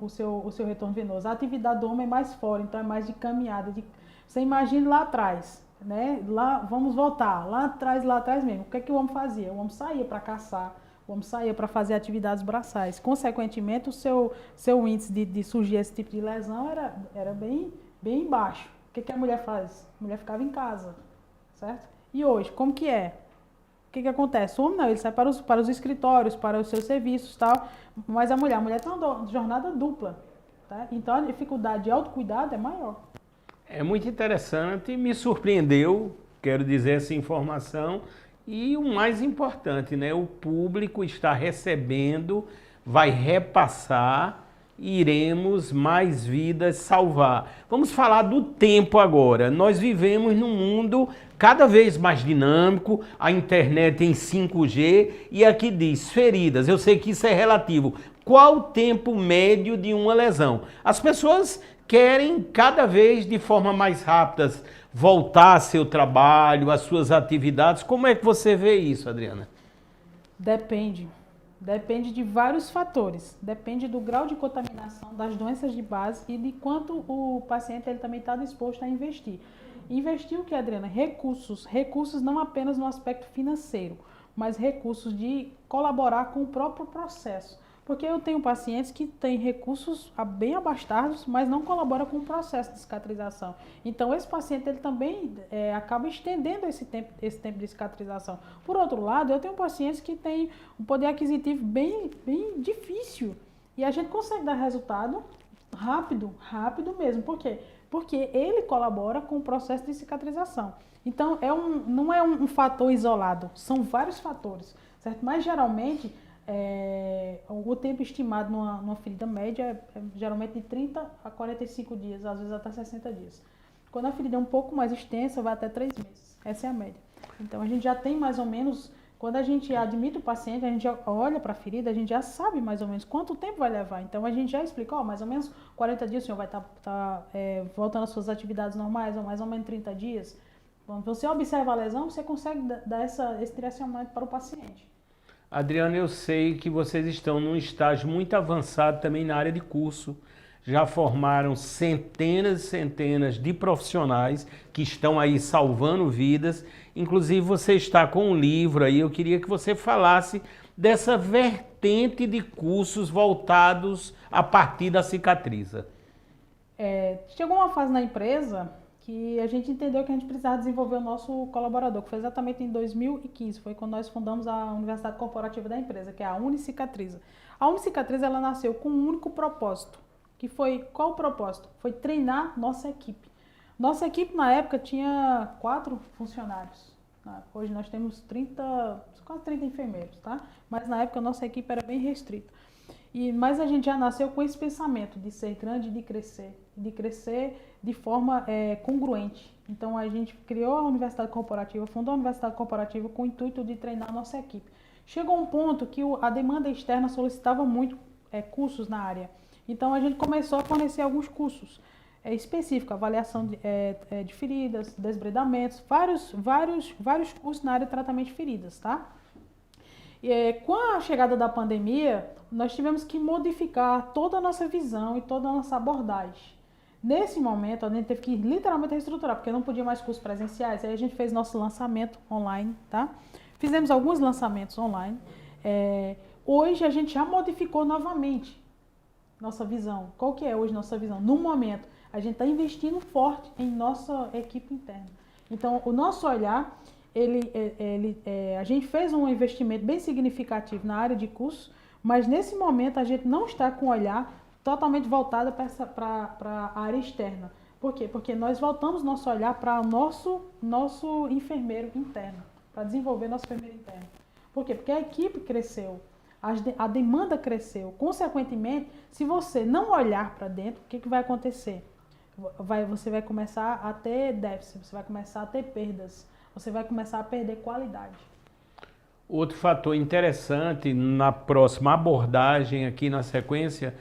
venoso. A atividade do homem é mais fora, então é mais de caminhada. Você imagina lá atrás, né? Vamos voltar, lá atrás mesmo. O que é que o homem fazia? O homem saía para caçar, o homem saía para fazer atividades braçais. Consequentemente, o seu índice de surgir esse tipo de lesão era bem baixo. O que a mulher faz? A mulher ficava em casa, certo? E hoje, como que é? O que acontece? O homem não, ele sai para os escritórios, para os seus serviços e tal, mas a mulher tem uma jornada dupla, tá? Então a dificuldade de autocuidado é maior. É muito interessante, me surpreendeu, quero dizer, essa informação, e o mais importante, né? O público está recebendo vai repassar e iremos mais vidas salvar. Vamos falar do tempo agora. Nós vivemos num mundo cada vez mais dinâmico, a internet em 5G e aqui diz feridas. Eu sei que isso é relativo. Qual o tempo médio de uma lesão? As pessoas querem cada vez de forma mais rápida voltar ao seu trabalho, às suas atividades. Como é que você vê isso, Adriana? Depende. Depende de vários fatores. Depende do grau de contaminação das doenças de base e de quanto o paciente ele também está disposto a investir. Investir o que, Adriana? Recursos. Recursos não apenas no aspecto financeiro, mas recursos de colaborar com o próprio processo. Porque eu tenho pacientes que têm recursos bem abastados, mas não colaboram com o processo de cicatrização. Então, esse paciente ele também acaba estendendo esse tempo de cicatrização. Por outro lado, eu tenho pacientes que têm um poder aquisitivo bem difícil. E a gente consegue dar resultado rápido mesmo. Por quê? Porque ele colabora com o processo de cicatrização. Então, não é um fator isolado, são vários fatores, certo? Mas, geralmente, o tempo estimado numa ferida média é geralmente de 30 a 45 dias, às vezes até 60 dias. Quando a ferida é um pouco mais extensa, vai até 3 meses. Essa é a média. Então, a gente já tem mais ou menos, quando a gente admite o paciente, a gente já olha para a ferida, a gente já sabe mais ou menos quanto tempo vai levar. Então, a gente já explica, mais ou menos 40 dias o senhor vai estar voltando às suas atividades normais, ou mais ou menos 30 dias. Quando você observa a lesão, você consegue dar esse direcionamento para o paciente. Adriana, eu sei que vocês estão num estágio muito avançado também na área de curso. Já formaram centenas e centenas de profissionais que estão aí salvando vidas. Inclusive, você está com um livro aí. Eu queria que você falasse dessa vertente de cursos voltados a partir da cicatriza. Chegou uma fase na empresa que a gente entendeu que a gente precisava desenvolver o nosso colaborador, que foi exatamente em 2015, foi quando nós fundamos a Universidade Corporativa da empresa, que é a Unicicatriza. A Unicicatriza, ela nasceu com um único propósito, que foi, qual o propósito? Foi treinar nossa equipe. Nossa equipe, na época, tinha 4 funcionários. Hoje nós temos quase 30 enfermeiros, tá? Mas na época a nossa equipe era bem restrita. Mas a gente já nasceu com esse pensamento de ser grande e de crescer de forma congruente. Então a gente criou a Universidade Corporativa, fundou a Universidade Corporativa com o intuito de treinar a nossa equipe. Chegou um ponto que a demanda externa solicitava muito cursos na área. Então a gente começou a fornecer alguns cursos específicos, avaliação de feridas, desbridamentos, vários cursos na área de tratamento de feridas, tá? Com a chegada da pandemia, nós tivemos que modificar toda a nossa visão e toda a nossa abordagem. Nesse momento, a gente teve que literalmente reestruturar, porque não podia mais cursos presenciais. Aí a gente fez nosso lançamento online, tá? Fizemos alguns lançamentos online. Hoje a gente já modificou novamente nossa visão. Qual que é hoje nossa visão? No momento, a gente está investindo forte em nossa equipe interna. Então, o nosso olhar... a gente fez um investimento bem significativo na área de cursos, mas nesse momento a gente não está com o olhar totalmente voltado para a área externa. Por quê? Porque nós voltamos nosso olhar para o nosso enfermeiro interno, para desenvolver nosso enfermeiro interno. Por quê? Porque a equipe cresceu, a demanda cresceu. Consequentemente, se você não olhar para dentro, o que vai acontecer? Você vai começar a ter déficit, você vai começar a ter perdas. Você vai começar a perder qualidade. Outro fator interessante na próxima abordagem aqui na sequência,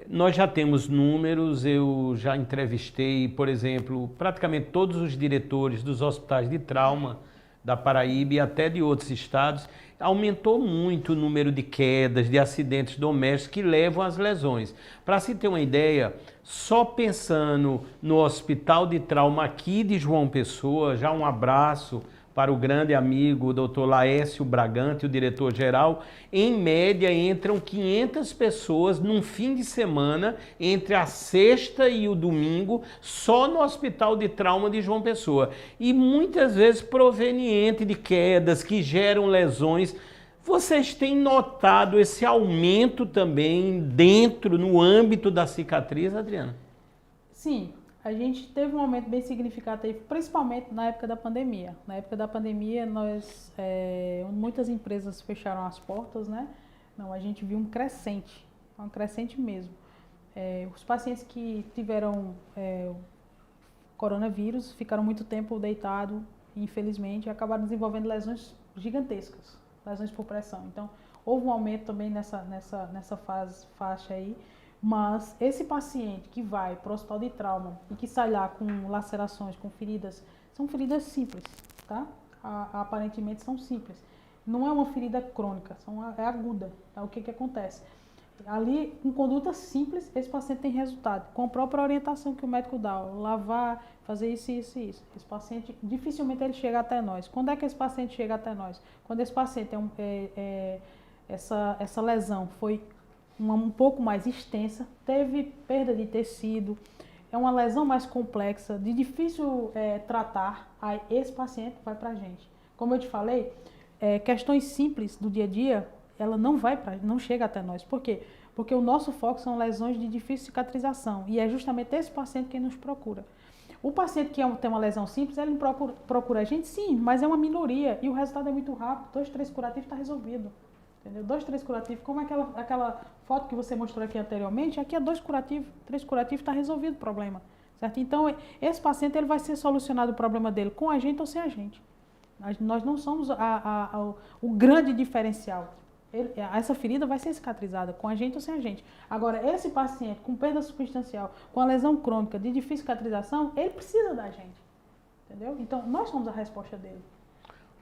nós já temos números, eu já entrevistei, por exemplo, praticamente todos os diretores dos hospitais de trauma da Paraíba e até de outros estados. Aumentou muito o número de quedas, de acidentes domésticos que levam às lesões. Para se ter uma ideia, só pensando no Hospital de Trauma aqui de João Pessoa, já um abraço para o grande amigo Dr. Laércio Bragante, o diretor-geral, em média entram 500 pessoas num fim de semana, entre a sexta e o domingo, só no Hospital de Trauma de João Pessoa. E muitas vezes proveniente de quedas que geram lesões. Vocês têm notado esse aumento também no âmbito da cicatriz, Adriana? Sim. A gente teve um aumento bem significativo, principalmente na época da pandemia. Na época da pandemia, muitas empresas fecharam as portas, né? Não, a gente viu um crescente mesmo. Os pacientes que tiveram coronavírus ficaram muito tempo deitados, infelizmente, e acabaram desenvolvendo lesões gigantescas, lesões por pressão. Então, houve um aumento também nessa faixa aí, mas esse paciente que vai para o hospital de trauma e que sai lá com lacerações, com feridas, são feridas simples, tá? Aparentemente são simples. Não é uma ferida crônica, é aguda. Tá? O que acontece? Ali, com conduta simples, esse paciente tem resultado, com a própria orientação que o médico dá, lavar, fazer isso. Esse paciente, dificilmente ele chega até nós. Quando é que esse paciente chega até nós? Quando esse paciente essa lesão foi um pouco mais extensa, teve perda de tecido, é uma lesão mais complexa, de difícil tratar, aí esse paciente vai para a gente. Como eu te falei, questões simples do dia a dia, ela não chega até nós. Por quê? Porque o nosso foco são lesões de difícil cicatrização e é justamente esse paciente quem nos procura. O paciente que tem uma lesão simples, ele não procura a gente, sim, mas é uma minoria e o resultado é muito rápido. 2, 3 curativos está resolvido. Entendeu? 2, 3 curativos, como aquela foto que você mostrou aqui anteriormente, aqui é 2 curativos, 3 curativos, está resolvido o problema. Certo? Então, esse paciente ele vai ser solucionado o problema dele com a gente ou sem a gente. Nós não somos o grande diferencial. Essa ferida vai ser cicatrizada com a gente ou sem a gente. Agora, esse paciente com perda substancial, com a lesão crônica de difícil cicatrização, ele precisa da gente. Entendeu? Então, nós somos a resposta dele.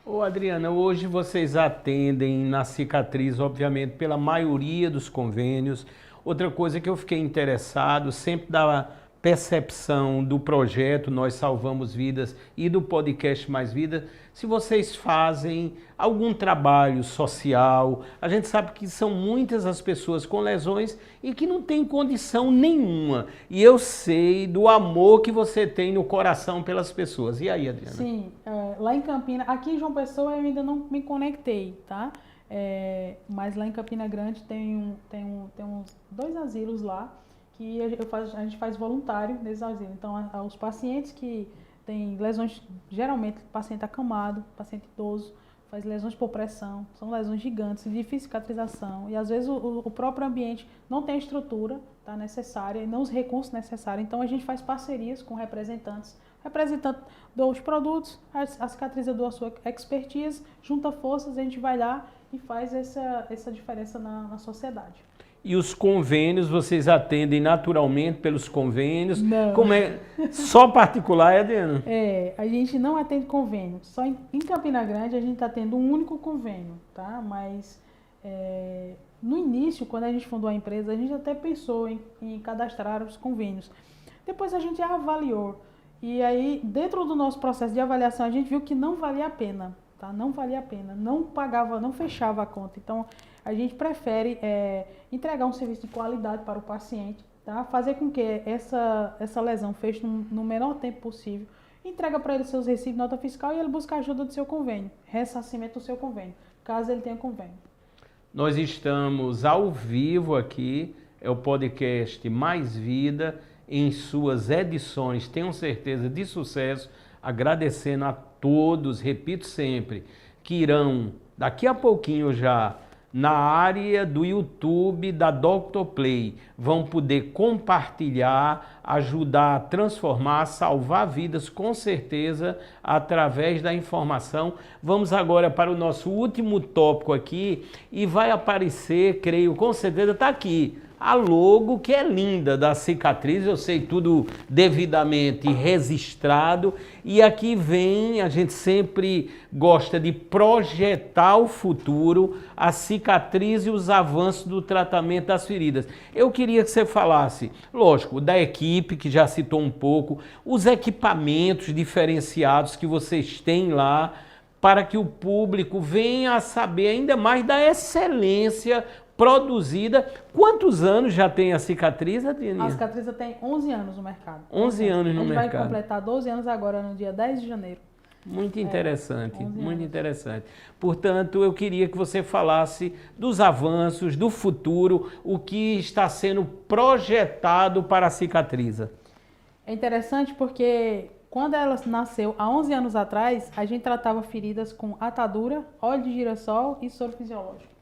Ô Adriana, hoje vocês atendem na cicatriz, obviamente, pela maioria dos convênios. Outra coisa que eu fiquei interessado, sempre da percepção do projeto Nós Salvamos Vidas e do podcast Mais Vida, se vocês fazem algum trabalho social. A gente sabe que são muitas as pessoas com lesões e que não têm condição nenhuma. E eu sei do amor que você tem no coração pelas pessoas. E aí, Adriana? Sim, lá em Campina, aqui em João Pessoa eu ainda não me conectei, tá? Mas lá em Campina Grande tem uns 2 asilos lá, que a gente faz voluntário nesses asilos. Então, os pacientes que têm lesões, geralmente paciente acamado, paciente idoso, faz lesões por pressão, são lesões gigantes, de difícil cicatrização, e às vezes o próprio ambiente não tem a estrutura necessária, e não os recursos necessários. Então, a gente faz parcerias com representantes dos produtos, a cicatrizador a sua expertise, junta forças, a gente vai lá e faz essa diferença na sociedade. E os convênios, vocês atendem naturalmente pelos convênios? Não. Como é? Só particular, Adriana? A gente não atende convênio. Só em Campina Grande a gente está tendo um único convênio, tá? Mas no início, quando a gente fundou a empresa, a gente até pensou em cadastrar os convênios. Depois a gente avaliou. E aí, dentro do nosso processo de avaliação, a gente viu que não valia a pena, tá? Não valia a pena, não pagava, não fechava a conta. Então, a gente prefere entregar um serviço de qualidade para o paciente, tá? Fazer com que essa lesão feche no menor tempo possível, entrega para ele seus recibos, nota fiscal e ele busca a ajuda do seu convênio, ressarcimento do seu convênio, caso ele tenha convênio. Nós estamos ao vivo aqui, é o podcast Mais Vida, em suas edições, tenho certeza, de sucesso, agradecendo a todos, repito sempre, que irão daqui a pouquinho já na área do YouTube da Dr. Play, vão poder compartilhar, ajudar a transformar, salvar vidas com certeza através da informação. Vamos agora para o nosso último tópico aqui e vai aparecer, creio, com certeza está aqui, a logo que é linda da cicatriz, eu sei tudo devidamente registrado e aqui vem, a gente sempre gosta de projetar o futuro, a cicatriz e os avanços do tratamento das feridas. Eu queria que você falasse, lógico, da equipe que já citou um pouco, os equipamentos diferenciados que vocês têm lá, para que o público venha a saber ainda mais da excelência produzida. Quantos anos já tem a cicatriz, Adriana? A cicatriz tem 11 anos no mercado. 11 anos no mercado. A gente vai completar 12 anos agora, no dia 10 de janeiro. Muito interessante, muito interessante. Portanto, eu queria que você falasse dos avanços, do futuro, o que está sendo projetado para a cicatriza. É interessante porque quando ela nasceu, há 11 anos atrás, a gente tratava feridas com atadura, óleo de girassol e soro fisiológico.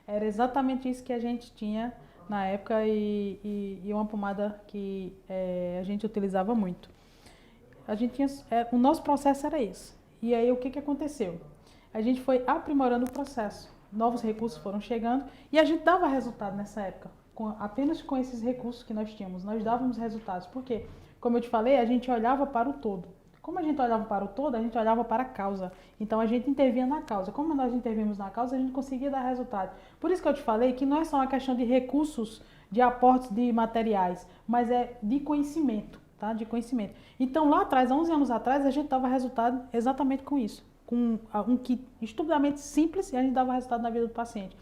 Era exatamente isso que a gente tinha na época e uma pomada que a gente utilizava muito. A gente tinha, o nosso processo era esse. E aí o que aconteceu? A gente foi aprimorando o processo. Novos recursos foram chegando e a gente dava resultado nessa época. Apenas com esses recursos que nós tínhamos, nós dávamos resultados. Por quê? Como eu te falei, a gente olhava para o todo. Como a gente olhava para o todo, a gente olhava para a causa. Então a gente intervinha na causa. Como nós intervimos na causa, a gente conseguia dar resultado. Por isso que eu te falei que não é só uma questão de recursos, de aportes de materiais, mas é de conhecimento, tá? De conhecimento. Então lá atrás, há 11 anos atrás, a gente dava resultado exatamente com isso. Com um kit estupidamente simples e a gente dava resultado na vida do paciente.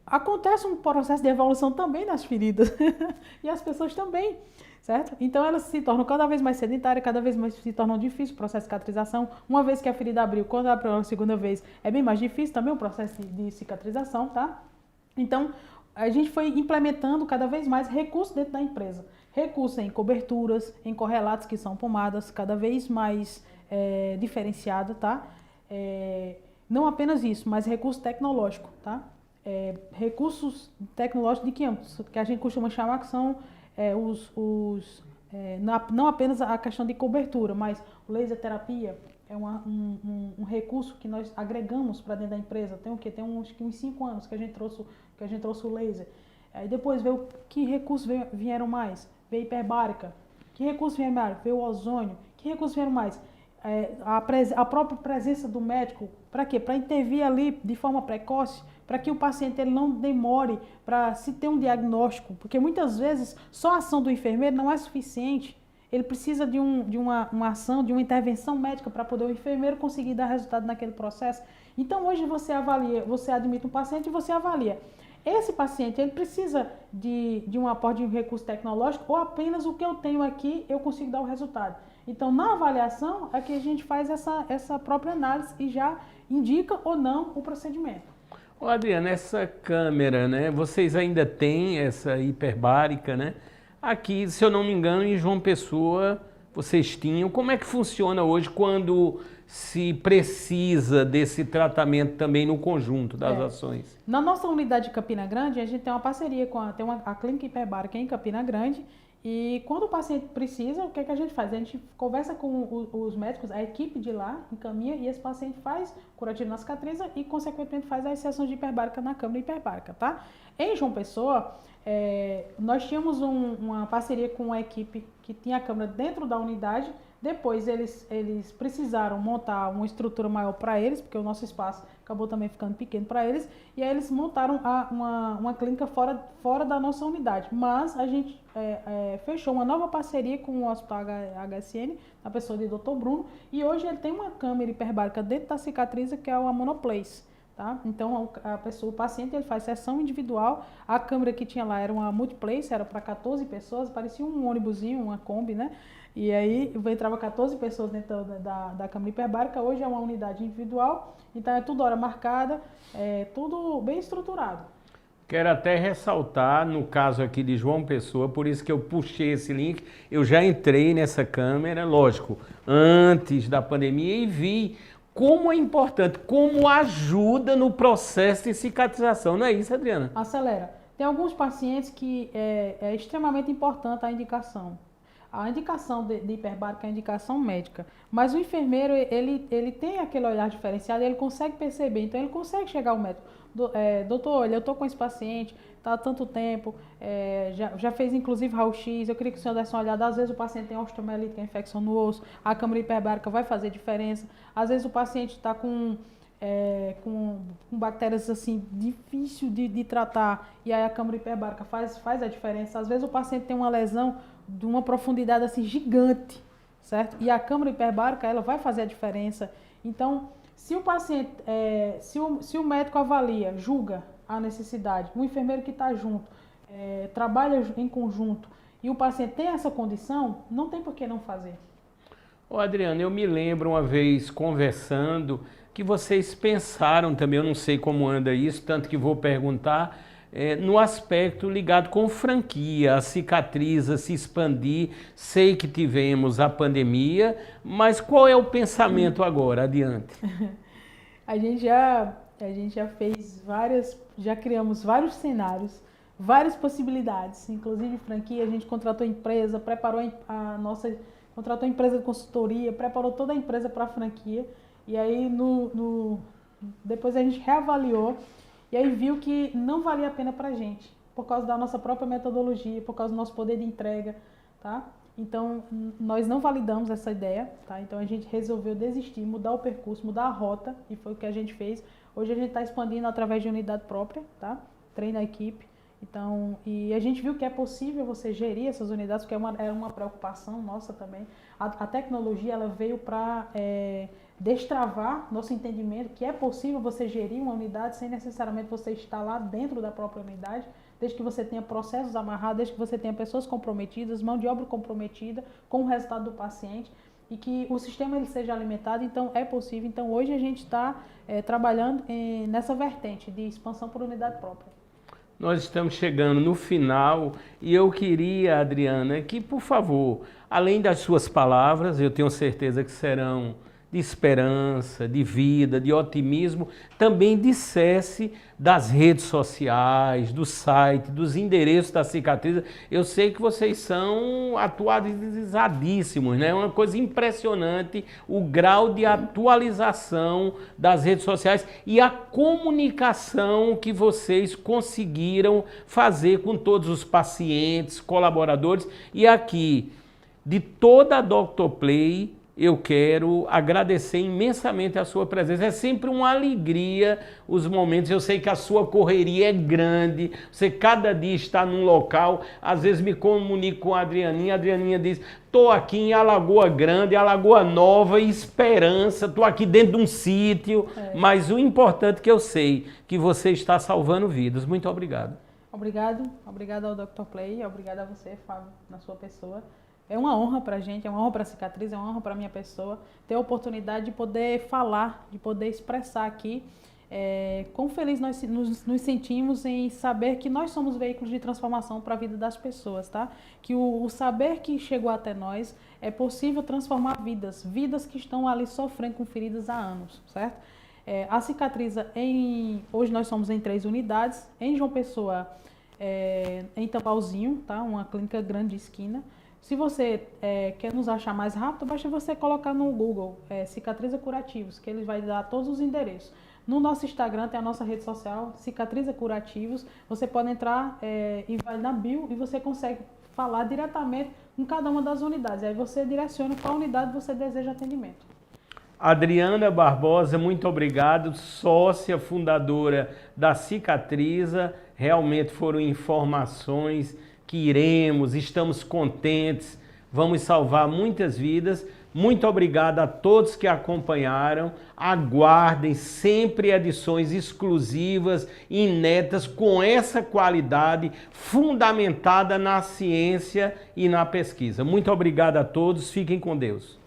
Acontece um processo de evolução também nas feridas e as pessoas também, certo? Então elas se tornam cada vez mais sedentárias, cada vez mais se tornam difícil o processo de cicatrização. Uma vez que a ferida abriu, quando abriu a segunda vez, é bem mais difícil também o processo de cicatrização, tá? Então a gente foi implementando cada vez mais recursos dentro da empresa. Recursos em coberturas, em correlatos, que são pomadas, cada vez mais diferenciada, tá? Não apenas isso, mas recurso tecnológico, tá? Recursos tecnológicos de que a gente costuma chamar que são não apenas a questão de cobertura, mas o laser terapia é um recurso que nós agregamos para dentro da empresa. Tem o quê? Tem uns 5 anos que a gente trouxe o laser. Aí depois veio que recursos vieram mais? Veio hiperbárica. Que recursos vieram mais? Veio o ozônio. Que recursos vieram mais? A própria presença do médico, para quê? Para intervir ali de forma precoce, para que o paciente ele não demore para se ter um diagnóstico, porque muitas vezes só a ação do enfermeiro não é suficiente, ele precisa de uma ação, de uma intervenção médica para poder o enfermeiro conseguir dar resultado naquele processo. Então hoje você avalia, você admite um paciente e você avalia. Esse paciente ele precisa de um aporte de um recurso tecnológico ou apenas o que eu tenho aqui eu consigo dar o resultado. Então, na avaliação é que a gente faz essa própria análise e já indica ou não o procedimento. Ô Adriana, essa câmera, né? Vocês ainda têm essa hiperbárica, né? Aqui, se eu não me engano, em João Pessoa, vocês tinham. Como é que funciona hoje quando se precisa desse tratamento também no conjunto das ações? Na nossa unidade de Campina Grande, a gente tem uma parceria com a clínica hiperbárica em Campina Grande. E quando o paciente precisa, o que a gente faz? A gente conversa com os médicos, a equipe de lá encaminha e esse paciente faz curativo na cicatriza e, consequentemente, faz a inserção de hiperbárica na câmara hiperbárica, tá? Em João Pessoa, nós tínhamos uma parceria com a equipe que tinha a câmara dentro da unidade. Depois eles precisaram montar uma estrutura maior para eles, porque o nosso espaço acabou também ficando pequeno para eles, e aí eles montaram uma clínica fora da nossa unidade. Mas a gente fechou uma nova parceria com o Hospital HSN, na pessoa de Dr. Bruno, e hoje ele tem uma câmera hiperbárica dentro da cicatriza, que é a Monoplace. Tá? Então o paciente ele faz sessão individual. A câmera que tinha lá era uma multiplace, era para 14 pessoas, parecia um ônibusinho, uma Kombi, né? E aí entrava 14 pessoas dentro da câmara hiperbárica. Hoje é uma unidade individual, então é tudo hora marcada, tudo bem estruturado. Quero até ressaltar, no caso aqui de João Pessoa, por isso que eu puxei esse link, eu já entrei nessa câmera, lógico, antes da pandemia e vi como é importante, como ajuda no processo de cicatrização. Não é isso, Adriana? Acelera. Tem alguns pacientes que é extremamente importante a indicação. A indicação de hiperbárica é a indicação médica. Mas o enfermeiro, ele tem aquele olhar diferenciado, ele consegue perceber. Então, ele consegue chegar ao médico. Doutor, olha, eu estou com esse paciente, está há tanto tempo, já fez inclusive raio-x, eu queria que o senhor desse uma olhada. Às vezes o paciente tem osteomielite, que é infecção no osso, a câmara hiperbárica vai fazer diferença. Às vezes o paciente está com bactérias assim, difícil de tratar, e aí a câmara hiperbárica faz a diferença. Às vezes o paciente tem uma lesão de uma profundidade assim gigante, certo? E a câmara hiperbárica, ela vai fazer a diferença. Então, se o paciente, se o médico avalia, julga a necessidade, o enfermeiro que está junto, trabalha em conjunto, e o paciente tem essa condição, não tem por que não fazer. Ô Adriano, eu me lembro uma vez conversando que vocês pensaram também, eu não sei como anda isso, tanto que vou perguntar, no aspecto ligado com franquia, a cicatriz, se expandir. Sei que tivemos a pandemia, mas qual é o pensamento agora? Adiante. A gente já A gente já fez já criamos vários cenários, várias possibilidades, inclusive franquia. A gente contratou empresa, contratou empresa de consultoria, preparou toda a empresa para a franquia. E aí depois a gente reavaliou e aí viu que não valia a pena para a gente, por causa da nossa própria metodologia, por causa do nosso poder de entrega, tá? Então, nós não validamos essa ideia, tá? Então, a gente resolveu desistir, mudar o percurso, mudar a rota, e foi o que a gente fez. Hoje, a gente está expandindo através de unidade própria, tá? Treina a equipe. Então, e a gente viu que é possível você gerir essas unidades, porque era uma preocupação nossa também. A tecnologia, ela veio para destravar nosso entendimento que é possível você gerir uma unidade sem necessariamente você estar lá dentro da própria unidade, desde que você tenha processos amarrados, desde que você tenha pessoas comprometidas, mão de obra comprometida com o resultado do paciente e que o sistema ele seja alimentado. Então é possível. Então hoje a gente está trabalhando nessa vertente de expansão por unidade própria. Nós estamos chegando no final e eu queria, Adriana, que por favor, além das suas palavras, eu tenho certeza que serão de esperança, de vida, de otimismo, também dissesse das redes sociais, do site, dos endereços da Cicatriza. Eu sei que vocês são atualizadíssimos, né? É uma coisa impressionante o grau de atualização das redes sociais e a comunicação que vocês conseguiram fazer com todos os pacientes, colaboradores. E aqui, de toda a Dr. Play, eu quero agradecer imensamente a sua presença. É sempre uma alegria os momentos. Eu sei que a sua correria é grande. Você cada dia está num local. Às vezes me comunico com a Adrianinha diz, estou aqui em Alagoa Grande, Alagoa Nova, Esperança, estou aqui dentro de um sítio. Mas o importante é que eu sei que você está salvando vidas. Muito obrigado. Obrigado ao Dr. Play, obrigado a você, Fábio, na sua pessoa. É uma honra para a gente, é uma honra para a Cicatriz, é uma honra para a minha pessoa ter a oportunidade de poder falar, de poder expressar aqui quão feliz nós nos sentimos em saber que nós somos veículos de transformação para a vida das pessoas, tá? Que o saber que chegou até nós é possível transformar vidas que estão ali sofrendo com feridas há anos, certo? A Cicatriz, hoje nós somos em 3 unidades, em João Pessoa, em Tampauzinho, tá? Uma clínica grande de esquina. Se você quer nos achar mais rápido, basta você colocar no Google Cicatriza Curativos, que ele vai dar todos os endereços. No nosso Instagram tem a nossa rede social, Cicatriza Curativos. Você pode entrar e vai na bio e você consegue falar diretamente com cada uma das unidades. Aí você direciona qual unidade você deseja atendimento. Adriana Barbosa, muito obrigado, sócia fundadora da Cicatriza. Realmente foram informações que estamos contentes, vamos salvar muitas vidas. Muito obrigado a todos que acompanharam. Aguardem sempre edições exclusivas, inéditas, com essa qualidade fundamentada na ciência e na pesquisa. Muito obrigado a todos, fiquem com Deus.